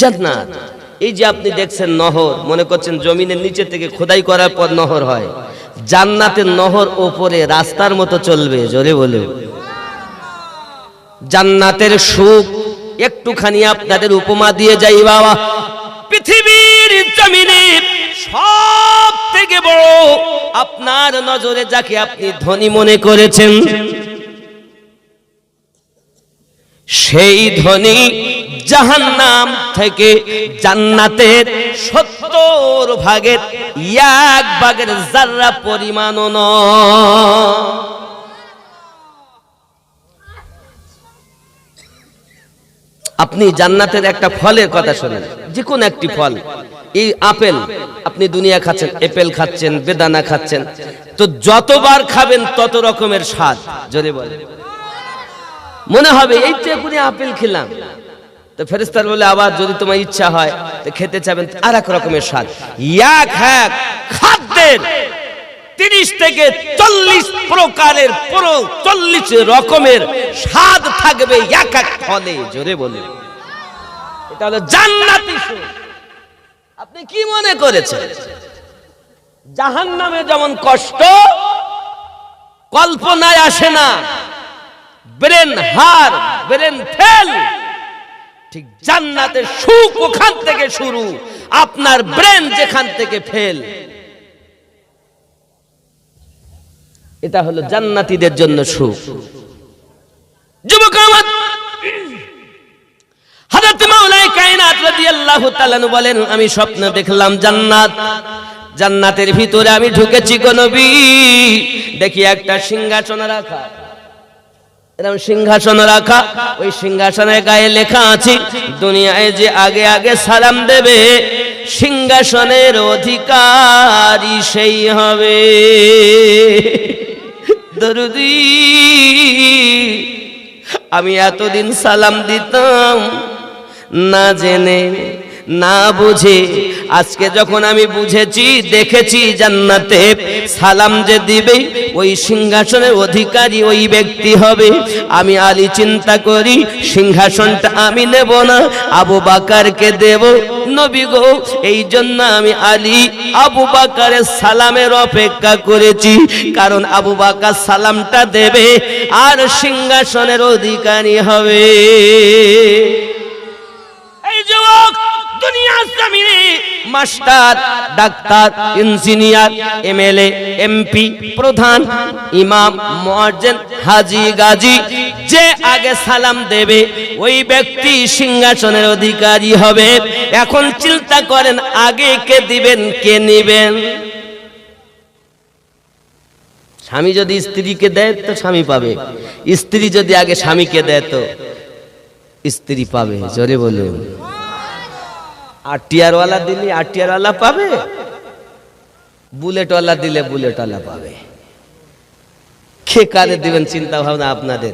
জান্নাত, এই যে আপনি দেখছেন নহর, মনে করছেন জমিনের নিচে থেকে খোদাই করার পর নহর হয়, জান্নাতের নহর উপরে রাস্তার মতো চলবে, জোরে বলে। জান্নাতের সুখ একটুখানি আপনাদের উপমা দিয়ে যাই বাবা, পৃথিবীর জমিনে সব থেকে বড় আপনার নজরে যাকে আপনি ধনী মনে করেছেন, সেই ধনী জাহান্নাম থেকে জান্নাতের 70 ভাগের 1 ভাগের যারা পরিমাণও নয়। আপনি জান্নাতের একটা ফলের কথা শোনেন, যে কোন একটি ফল, এই আপেল, আপনি দুনিয়া খাচ্ছেন, আপেল খাচ্ছেন, বেদানা খাচ্ছেন, তো যতবার খাবেন তত রকমের স্বাদ, জোরে বলে। মনে হবে এই তো এখনই আপেল খেলাম, তো ফেরেশতারা বলে আবার যদি তোমার ইচ্ছা হয় তো খেতে চাবেন, আর এক রকমের স্বাদ। এক খাদ্যের 30 থেকে 40 প্রকারের 40 রকমের স্বাদ থাকবে এক এক ফলে। জোরে বলুন, এটা হলো জান্নাতি সুখ। আপনি কি মনে করেছেন জাহান্নামে যেমন কষ্ট কল্পনায় আসে না, ব্রেন হার, ব্রেন ফেল, ঠিক জান্নাতের সুখ ওখান থেকে শুরু, আপনার ব্রেন যেখান থেকে ফেল। এটা হলো জান্নাতীদের জন্য সুখ। যুবক আমার, হযরত মাওলাই কায়নাত রাদিয়াল্লাহু তাআলা বলেন, আমি স্বপ্ন দেখলাম জান্নাত, জান্নাতের ভিতরে আমি ঢুকেছি গো নবী, দেখি একটা সিংহাসন রাখা, এরকম সিংহাসন রাখা, ওই সিংহাসনের গায়ে লেখা আছে দুনিয়ায় যে আগে আগে সালাম দেবে সিংহাসনের অধিকারী সেই হবে। দরুদি, আমি এতদিন সালাম দিতাম না জেনে না বুঝে, আজকে যখন আমি বুঝেছি, দেখেছি জান্নাতে সালাম যে দিবে ওই সিংহাসনের অধিকারী ওই ব্যক্তি হবে, আমি আলী চিন্তা করি সিংহাসনটা আমি নেব না, আবু বকরকে দেব। নবী গো, এই জন্য আমি আলী আবু বকরের সালামের অপেক্ষা করেছি, কারণ আবু বকর সালামটা দেবে আর সিংহাসনের অধিকারী হবে। এই যুবক, দুনিয়ার জমিনে master, doctor, engineer, MLA, MP, প্রধান, ইমাম, মুয়াজ্জিন, হাজী, গাজী, যে আগে সালাম দেবে ওই ব্যক্তি সিংহাসনের অধিকারী হবে। এখন চিন্তা করেন, আগে কে দিবেন, কে নেবেন? স্বামী যদি স্ত্রীকে দেয় তো স্বামী পাবে, স্ত্রী যদি আগে স্বামীকে দেয় তো স্ত্রী পাবে। জোরে বলুন। আটিয়ারওয়ালা দিলে আটিয়ারওয়ালা পাবে, বুলেটওয়ালা দিলে বুলেটওয়ালা পাবে। কে কারে দিবেন চিন্তা ভাবনা আপনাদের।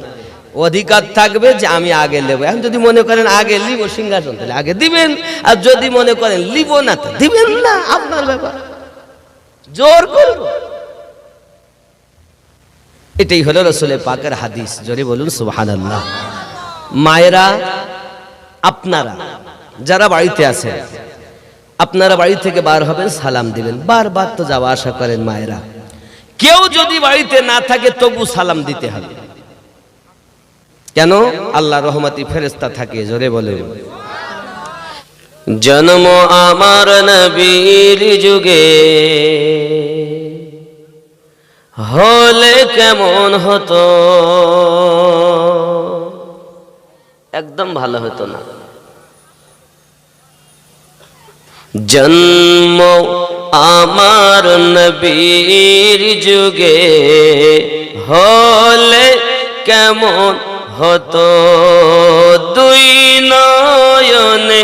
অধিকার থাকবে যে আমি আগে নেব। এখন যদি মনে করেন আগে লিব সিংহাসন, তাহলে আগে দিবেন, আর যদি মনে করেন লিব না তো দিবেন না, আপনার ব্যাপার। জোর করব, এটাই হলো রাসূলের পাকের হাদিস। জোরে বলুন সুবহানাল্লাহ। মায়েরা, আপনারা যারা বাড়িতে আছেন, আপনারা বাড়ি থেকে বার হবেন, সালাম দিবেন। বারবার তো যাওয়া আসা করেন মায়েরা, কেউ যদি বাড়িতে না থাকে তবু সালাম দিতে হবে। কেন? আল্লাহ রহমতি ফেরেশতা থাকে। জোরে বলেন। জন্ম আমার নবীর যুগে হলে কেমন হতো? একদম ভালো হতো না। জন্ম আমার নবীর যুগে হলে কেমন হতো? দুই নয়নে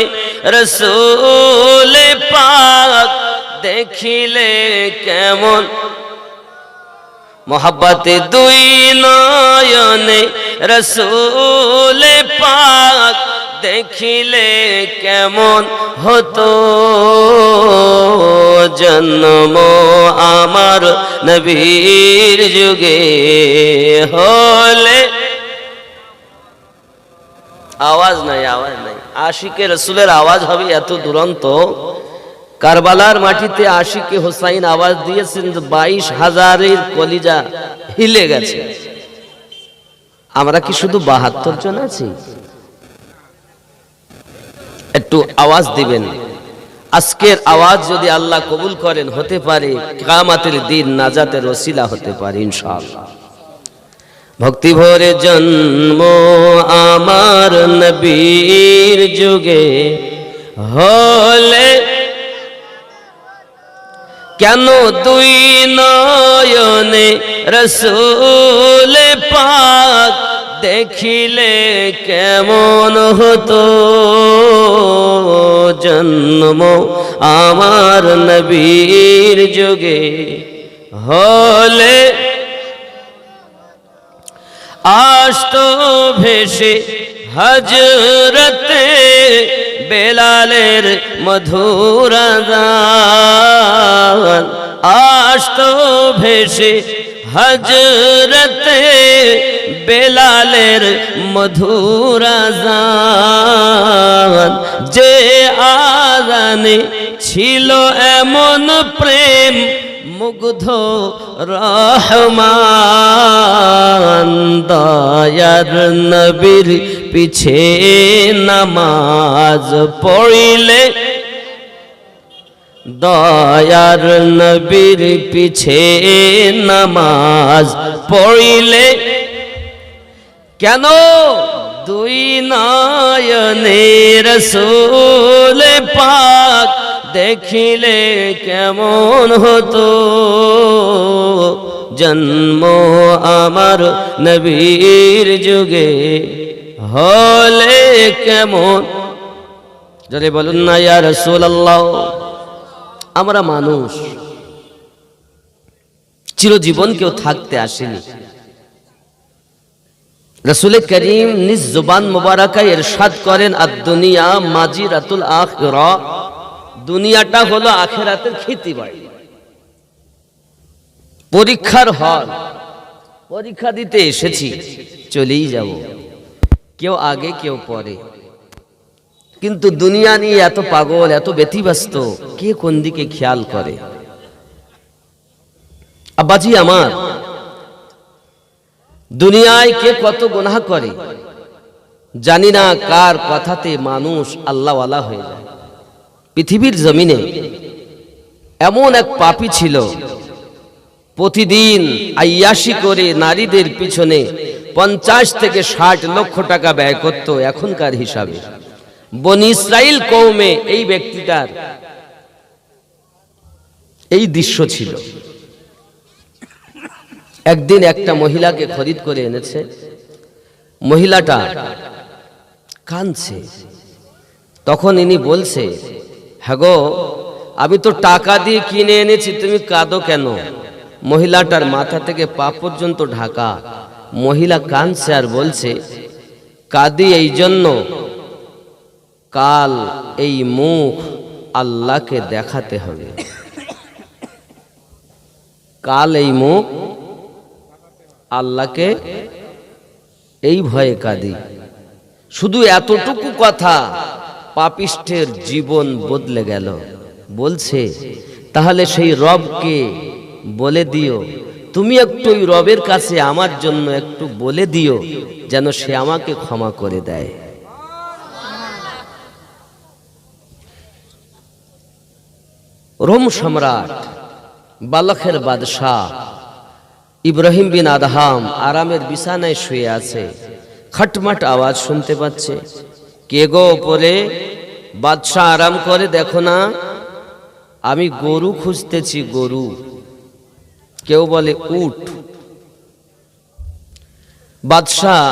রসূল পাক দেখিলে কেমন, মোহাব্বতে দুই নয়নে রসূল পাক দেখিলে কেমন হতো? জন্ম আমার নবীর যুগে হলে। আওয়াজ নাই, আওয়াজ নাই। আশিকে রসুলের আওয়াজ হবে এত দুরন্ত। কারবালার মাটিতে আশিকে হোসাইন আওয়াজ দিয়েছেন, 22,000-এর কলিজা হিলে গেছে। আমরা কি শুধু 72 জন আছি? একটু আওয়াজ দিবেন। আজকের আওয়াজ যদি আল্লাহ কবুল করেন, হতে পারে কিয়ামতের দিন নাজাতের ওসিলা হতে পারে ইনশাআল্লাহ। ভক্তি ভরে জন্ম আমার নবীর যুগে হলে কেন দুই নয়নে রসূল পাক দেখিলে কেমন হতো? জন্ম আমার নবীর যুগে হলে আসতো ভেসে হযরতে বেলালের মধুর আযান আসতো ভেসে হযরতে বেলালের মধুর আযান যে আযানে ছিল এমন প্রেম মুগ্ধ রহমান দয়ার নবীর পিছে নামাজ পড়িলে দয়ার নবীর পিছে নামাজ পড়িলে কেন দুই নয়নে রাসূল পাক দেখিলে কেমন হতো জন্ম আমার নবীর যুগে হলে কেমন যদি বলুন না ইয়া রাসূলুল্লাহ। আমরা মানুষ, চিরজীবন কেউ থাকতে আসেনি। রাসূল করিম নিজ জবান মুবারাকায় ইরশাদ করেন আদ-দুনিয়া মাজিরাতুল আখিরা, দুনিয়াটা হলো আখিরাতের খেতিবাড়ি, পরীক্ষার হল। পরীক্ষা দিতে এসেছি, চলেই যাব, কেউ আগে কেউ পরে। কিন্তু দুনিয়া নিয়ে এত পাগল, এত ব্যতিব্যস্ত, কে কোন দিকে খেয়াল করে? আব্বাজি আমার, দুনিয়ায় কে কত গুনাহ করে জানি না, কার কথাতে মানুষ আল্লাহওয়ালা হয়ে যায়। পৃথিবীর জমিনে এমন এক পাপী ছিল, প্রতিদিন আইয়াশি করে নারীদের পিছনে 50 থেকে 60 লক্ষ টাকা ব্যয় করত এখনকার হিসাবে। বনি ইসরাইল কওমে এই ব্যক্তিটার এই দৃশ্য ছিল। একদিন একটা মহিলাকে খরিদ করে এনেছে, মহিলাটা কাঁদছে। তখন ইনি বলছে, হ্যাঁ গো, আমি তো টাকা দিয়ে কিনে এনেছি, তুমি কাঁদো কেন? মহিলাটার মাথা থেকে পা পর্যন্ত ঢাকা। মহিলা কাঁদছে আর বলছে, কাঁদি এই জন্য, কাল এই মুখ আল্লাহকে দেখাতে হবে। কাল এই মুখ আল্লাহকে, এই ভয়ে কাঁদি। শুধু এতটুকু কথা, পাপিষ্ঠের জীবন বদলে গেল। বলছে, তাহলে সেই রবকে বলে দিও, তুমি একটু ওই রবের কাছে আমার জন্য একটু বলে দিও, যেন সে আমাকে ক্ষমা করে দেয়। রোম সম্রাট বালখের বাদশাহ ইব্রাহিম বিন আদহাম আরামের বিছানায় শুয়ে আছে। খটমট আওয়াজ শুনতে পাচ্ছে। কে গো ওপরে? বাদশাহ আরাম করে, দেখো না, আমি গরু খুঁজতেছি, গরু। কেউ বলে উট। বাদশাহ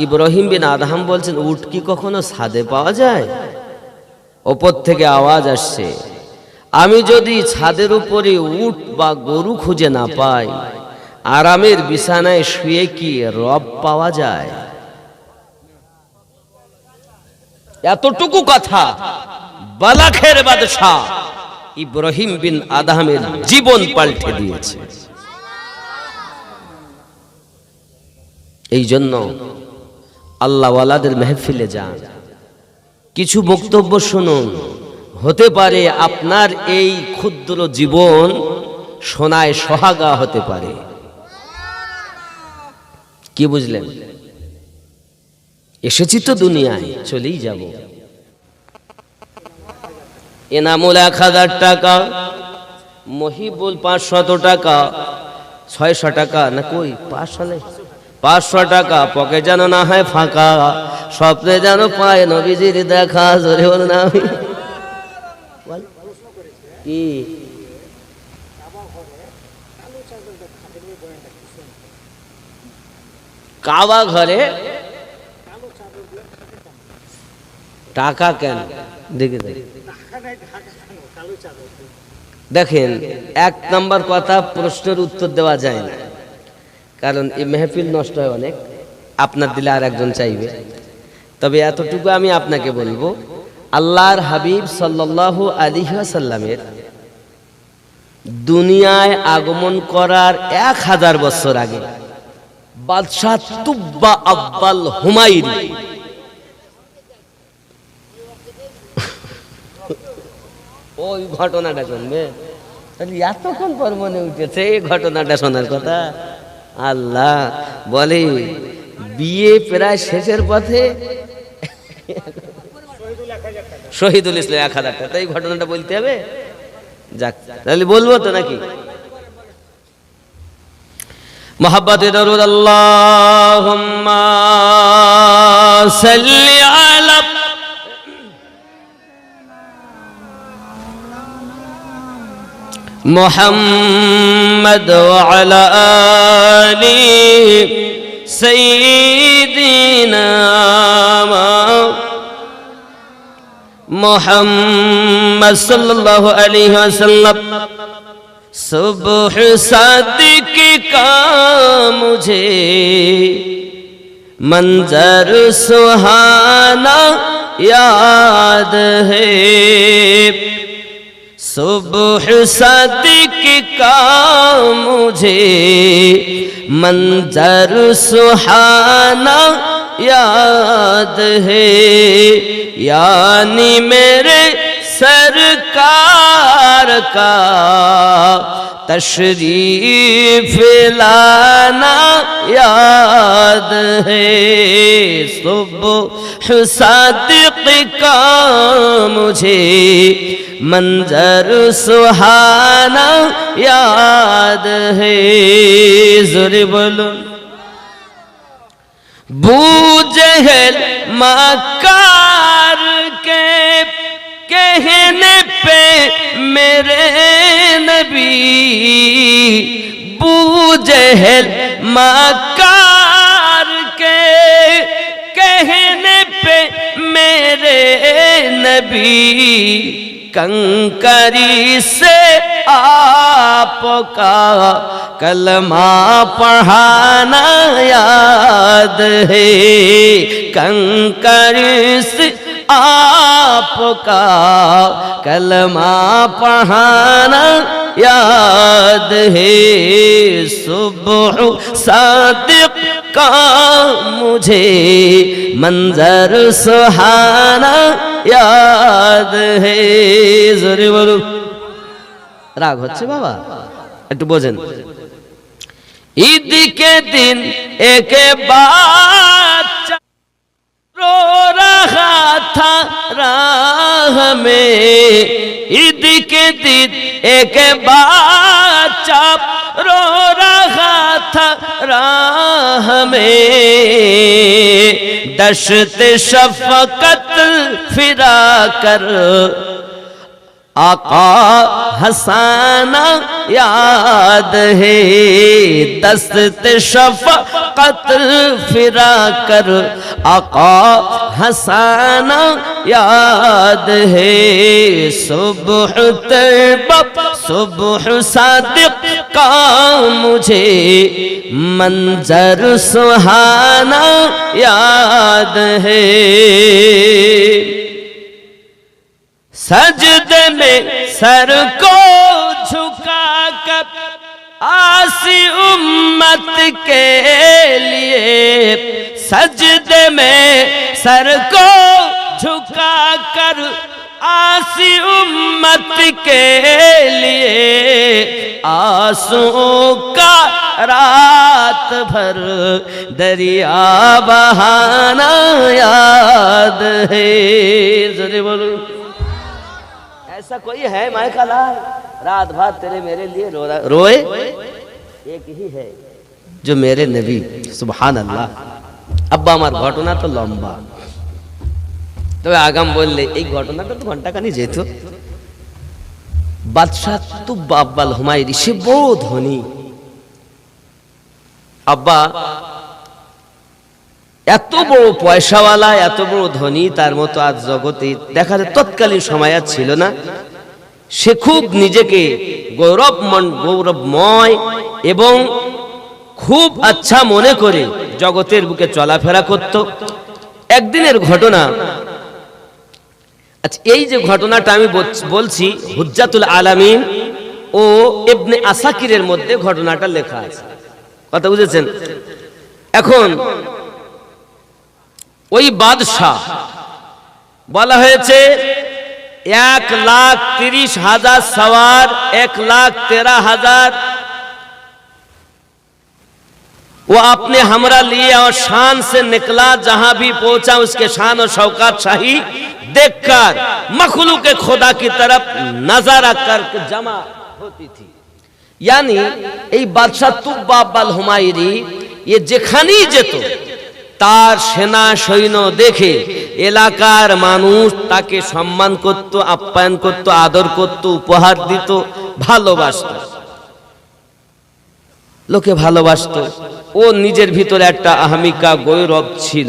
ইব্রাহিম বিন আদহাম বলছেন, উট কি কখনো ছাদে পাওয়া যায়? ওপর থেকে আওয়াজ আসছে, আমি যদি ছাদের উপরে উট বা গরু খুঁজে না পাই, আরামের বিছানায় শুয়ে কি রব পাওয়া যায়? এতটুকু কথা বালাখের বাদশাহ ইব্রাহিম বিন আদহামের জীবন পাল্টে দিয়েছে। এই জন্য আল্লাহওয়ালাদের মেহফিলে যান, কিছু বক্তব্য শুনুন। হতে পারে আপনার এই ক্ষুদ্র জীবন সোনায় সোহাগা হতে পারে। কি বুঝলেন? এসেছি তো দুনিয়ায়, চলেই যাব। এনামুল 1000 টাকা, মহিবুল 500 টাকা, 600 টাকা না কই 500 টাকা, পকে যেন না হয় ফাঁকা, স্বপ্নে যেন পায় নবীজির দেখা। জোরে বল না। আমি কি কাবা ঘরে টাকা কেন? দেখে দেখেন, 1 নম্বর কথা, প্রশ্নের উত্তর দেওয়া যায় না, কারণ এই মেহফিল নষ্ট হয় অনেক। আপনার দিলে আর একজন চাইবে। তবে এতটুকু আমি আপনাকে বলবো, আল্লাহর হাবিব সাল্লাল্লাহু আলাইহি ওয়াসাল্লামের দুনিয়ায় আগমন করার 1000 বছর আগে বাদশাহ তুব্বা আব্বাল হুমায়রি ওই ঘটনাটা শুনবে, তাহলে এতক্ষণ পর মনে উঠেছে এই ঘটনাটা শোনার কথা। আল্লাহ বলে বিয়ে প্রায় শেষের পথে, শহীদুল ইসলাম 1000 টাকা, তাই ঘটনাটা বলতে হবে। যাক তাহলে বলবো তো নাকি? মোহাব্বতে দরুদ আল্লাহুম্মা সাল্লি আলা মুহাম্মদ ওয়া আলা আলি সাইয়্যিদিনা मुहम्मद सल्लल्लाहु अलैहि वसल्लम। सुबह सादिक का मुझे मंजर सुहाना याद है, सुबह सादिक का मुझे मंजर सुहाना याद है, यानी मेरे सरकार का तशरीफ लाना याद है, सुबह सादिक का मुझे मंजर सुहाना याद है। ज़ोरे बोलो। बूजहल मकार के कहने पे मेरे नबी, बूजहल मकार के कहने पे मेरे नबी, कंकरी से आपका कलमा पढ़ाना याद है, कंकरी से आपका कलमा पढ़ाना याद है, सुबह सादिक का मुझे मंजर सुहाना याद है। जोरे बोलो। রাগ হচ্ছে বাবা, একটু বোঝেন। ঈদ के दिन एक बाच्चा रो रहा था राह में, ईद के दिन एक बाच्चा रो रहा था राह में, दश्त शफकत फिरा कर आका हसाना याद है, दस्त शफकत फिरा कर आका हसाना याद है, सुबह तैबा सुबह सादिक का मुझे मंजर सुहाना याद है, सजदे में सर को झुकाकर आसी उम्मत के लिए, सजदे में सर को झुकाकर आसी उम्मत के लिए, आंसुओं का रात भर दरिया बहाना याद है। जरा बोलो। ऐसा कोई है माय का लाल रात भर तेरे मेरे लिए रोए? एक ही है जो मेरे नबी। सुभान अल्लाह। अब्बा আমার ঘটনা তো লম্বা, তবে আগাম বললে এই ঘটনাটা তো ঘন্টাখানি যেত। বাদশাহ তুব্বা আব্বাল হুমায়রি সে বড় ধনী। আব্বা এত বড় পয়সাওয়ালা, এত বড় ধনী, তার মতো আজ জগতে দেখা যায় তৎকালীন সময় আর ছিল না। সে খুব নিজেকে গৌরবময় এবং খুব আচ্ছা মনে করে জগতের বুকে চলাফেরা করত। একদিনের ঘটনা, আচ্ছা, এই যে ঘটনাটা আমি বলছি, হুজ্জাতুল আলামিন ও ইবনে আসাকিরের মধ্যে ঘটনাটা লেখা আছে, কথা বুঝেছেন? এখন ওই বাদশাহ বলা হয়েছে 1,30,000 सवार, 1,13,000 वो अपने हमरा लिए और शान से निकला, जहां भी पहुंचा उसके शान और शौकत शाही देखकर मखलूक खुदा की तरफ नजारा करके जमा होती थी। यानी এই বাদশা তুব্বাব আল হুমায়রি ये যেখানেই যেত তার সেনা সৈন্য দেখে এলাকার মানুষ তাকে সম্মান করত, আপ্যায়ন করত, আদর করত, উপহার দিত, ভালোবাসত, লোকে ভালোবাসত। ও নিজের ভিতরে একটা আহমিকা গৌরব ছিল।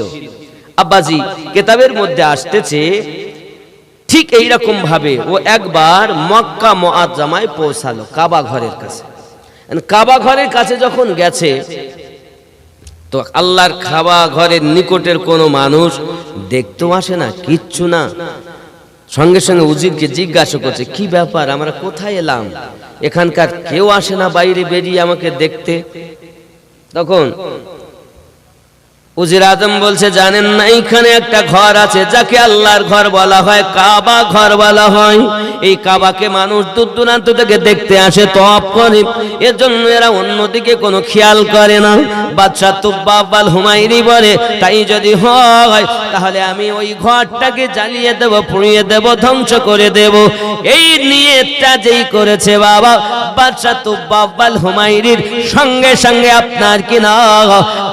আব্বাজি কিতাবের মধ্যে আসতেছে ঠিক এইরকম ভাবে ও একবার মক্কা মুআজ্জামায় পৌঁছালো, কাবা ঘরের কাছে। কাবা ঘরের কাছে যখন গেছে তো আল্লাহর কাবা ঘরের নিকটের কোনো মানুষ দেখতেও আসে না, কিচ্ছু না। সঙ্গে সঙ্গে উজিরকে জিজ্ঞাসা করছে, কি ব্যাপার, আমরা কোথায় এলাম, এখানকার কেউ আসে না বাইরে বেরিয়ে আমাকে দেখতে? তখন উজির আজম বলছে, জানেন না এখানে একটা ঘর আছে যাকে আল্লাহর ঘর বলা হয়, কাবা ঘর বলা হয়। এই কাবাকে মানুষ দূর দূরান্ত থেকে দেখতে আসে, তওয়াফ করে, এর জন্য এরা অন্যদিকে কোনো খেয়াল করে না। বাদশা তুব্বাব আল হুমায়রি বলে, তাই যদি হয় তাহলে আমি ওই ঘরটাকে জ্বালিয়ে দেব, পুড়িয়ে দেব, ধ্বংস করে দেব। এই নিয়তটা যেই করেছে বাবা বাদশা তুব্বাব আল হুমায়রির, সঙ্গে সঙ্গে আপনার কি না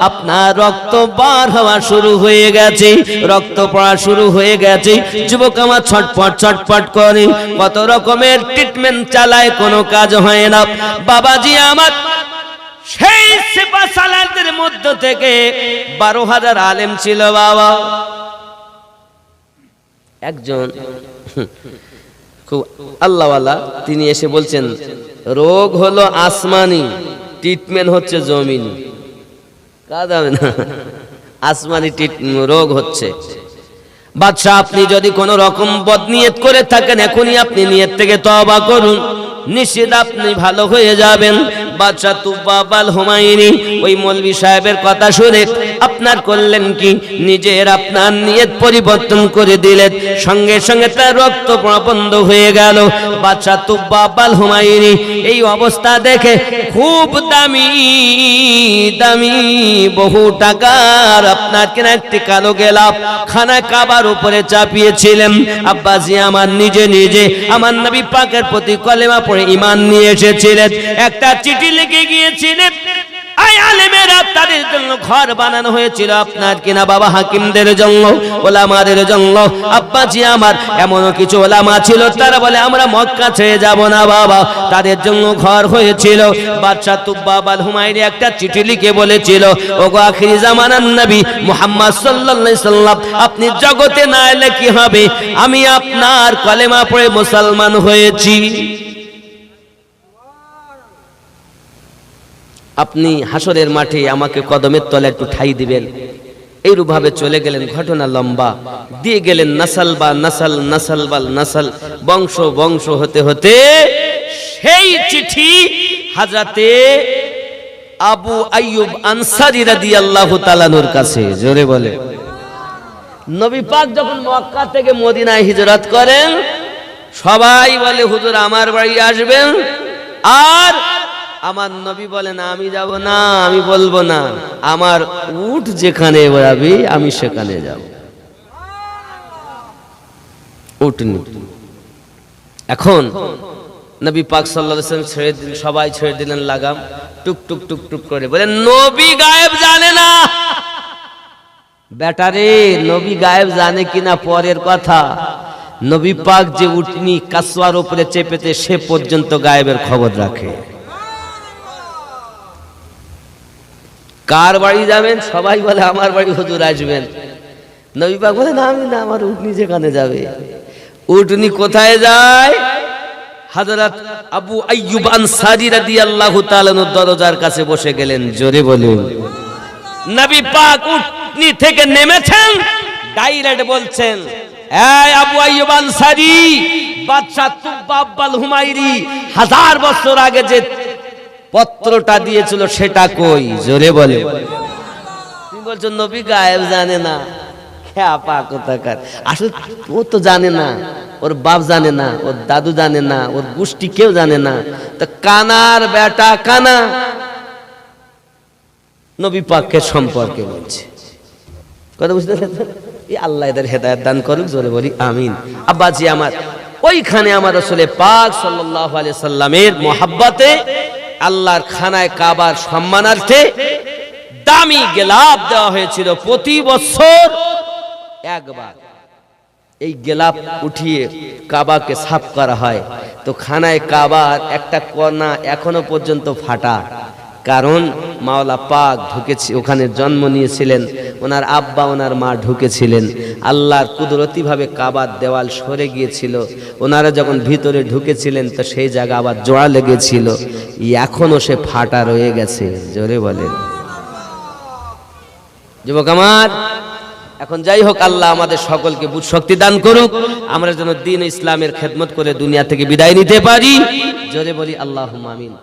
আপনার রক্ত বার হওয়া শুরু হয়ে গেছে, রক্ত পড়া শুরু হয়ে গেছে। যুবক আমার ছটফট ছটফট করে, কত রকমের ট্রিটমেন্ট চালায়, কোনো কাজ হয় না। বাবাজি আমার সেই সিপাহ সালারদের মধ্য থেকে 12,000 আলেম ছিল বাবা। একজন খুব আল্লাহওয়ালা, তিনি এসে বলছেন, রোগ হলো আসমানি, ট্রিটমেন্ট হচ্ছে জমিনি। কাজ হবে না, আসমানি রোগ হচ্ছে। বাদশাহ আপনি যদি কোন রকম বদনিয়ত করে থাকেন, এখনই আপনি নিয়ত থেকে তওবা করুন, নিশ্চিত আপনি ভালো হয়ে যাবেন। বাদশা তুব্বাব আল হুমায়রি ওই মৌলভী সাহেবের কথা শুনে আপনার করলেন কি, নিজের আপনার নিয়ত পরিবর্তন করে দিলেন, সঙ্গে সঙ্গে তার রক্ত পড়া বন্ধ হয়ে গেল। বাদশা তুব্বাব আল হুমায়রি এই অবস্থা দেখে খুব দামি দামি বহু টাকার আপনার কেনা একটি কালো গেলাপ খানা কাবার উপরে চাপিয়েছিলেন। আব্বাজি আমার নিজে নিজে আমার নবী পাকের প্রতি কলেমা পড়ে ঈমান নিয়ে এসেছিলেন। একটা চিঠি লিখে গিয়েছিলেন, আই আলেমেরা তাদের জন্য ঘর বানানো হয়েছিল, আপনার কিনা বাবা হাকিমদের জন্য, ওলামাদের জন্য। আব্বাজি আমার এমনও কিছু ওলামা ছিল, তারা বলে আমরা মক্কা ছেড়ে যাব না বাবা, তাদের জন্য ঘর হয়েছিল। বাদশা তুব্বাব আল হুমায়রি একটা চিঠি লিখে বলেছিল, ওগো আখিরি জামানার নবী মুহাম্মদ সাল্লাল্লাহু আলাইহি সাল্লাম, আপনি জগতে না এলে কি হবে, আমি আপনার কলেমা পড়ে মুসলমান হয়েছি, আপনি হাসরের মাঠে আমাকে কদমের তলায় একটু ঠাই দিবেন। এইরূপ ভাবে চলে গেলেন, ঘটনা লম্বা, দিয়ে গেলেন নাসাল বা নাসাল, নাসাল বাল নাসাল, বংশ বংশ হতে হতে সেই চিঠি হযরতে আবু আইয়ুব আনসারী রাদিয়াল্লাহু তাআলা নূর কাছে। জোরে বলে, নবী পাক যখন মক্কা থেকে মদিনায় হিজরত করেন, সবাই বলে হুজুর আমার বাড়ি আসবেন, আর আমার নবী বলেন আমি যাব না, আমি বলবো না, আমার উট যেখানে যাবে আমি সেখানে যাব। উটনি। এখন নবী পাক সাল্লাল্লাহু আলাইহি ওয়াসাল্লাম ছেড়ে দিলেন, সবাই ছেড়ে দিলেন লাগাম, টুক টুক টুক টুক করে বলেন, নবী গায়েব জানে না। বেটারে, নবী গায়েব জানে কিনা পরের কথা, নবী পাক যে উটনি কাসওয়ার উপরে চেপেতে সে পর্যন্ত গায়েবের খবর রাখে। কার বাড়ি যাবেন? সবাই বলে আমার বাড়ি হুজুর আসবেন। নবী পাক বলেন আমি না, আমার উটনি যেখানে যাবে। উটনি কোথায় যায়? হযরত আবু আইয়ুব আনসারী রাদিয়াল্লাহু তাআলা দরজার কাছে বসে গেলেন। জোরে বলুন। নবী পাক উটনি থেকে নেমেছেন, ডাইরেক্ট বলছেন এই আবু আইয়ুব আনসারী বাদশা তুবাব্বাল হুমায়রি 1000 বছর আগে যে পত্রটা দিয়েছিল সেটা কই? জোরে বলে। তুমি বলছো নবী গায়েব জানে না, খ্যাপা কোথাকার। আসলে ও তো জানে না, ওর বাপ জানে না, ওর দাদু জানে না, ওর গোষ্ঠী কেউ জানে না। তো কানার বেটা কানা নবী পাকের সম্পর্কে বলছে। কথা বুঝতে পারছেন? এই আল্লাহ এদের হেদায়েত দান করুক, জোরে বলি আমিন। আব্বাজি আমার, ওইখানে আমার রাসূল পাক সাল্লাল্লাহু আলাইহি সাল্লামের মহব্বতে আল্লাহর খানায় কাবার সম্মানার্থে দামি গেলাপ দেওয়া হয়েছিল প্রতি বছর একবার। এই গেলাপ উঠিয়ে কাবাকে সাফ করা হয়। তো খানায় কাবার একটা কোণা এখনো পর্যন্ত ফাটা, কারণ মাওলা পাক ঢুকেছে ওখানে, জন্ম নিয়েছিলেন ওনার আব্বা, ওনার মা ঢুকেছিলেন। আল্লাহর কুদরতি ভাবে কাবার দেওয়াল সরে গিয়েছিল। ওনারা যখন ভিতরে ঢুকেছিলেন তো সেই জায়গা আবার জোড়া লেগেছিল, এখনো সে ফাটা রয়ে গেছে। জোরে বলেন যুবক আমার। এখন যাই হোক, আল্লাহ আমাদের সকলকে বুঝ শক্তি দান করুক, আমরা যেন দ্বীন ইসলামের খেদমত করে দুনিয়া থেকে বিদায় নিতে পারি। জোরে বলি আল্লাহুম্মা আমিন।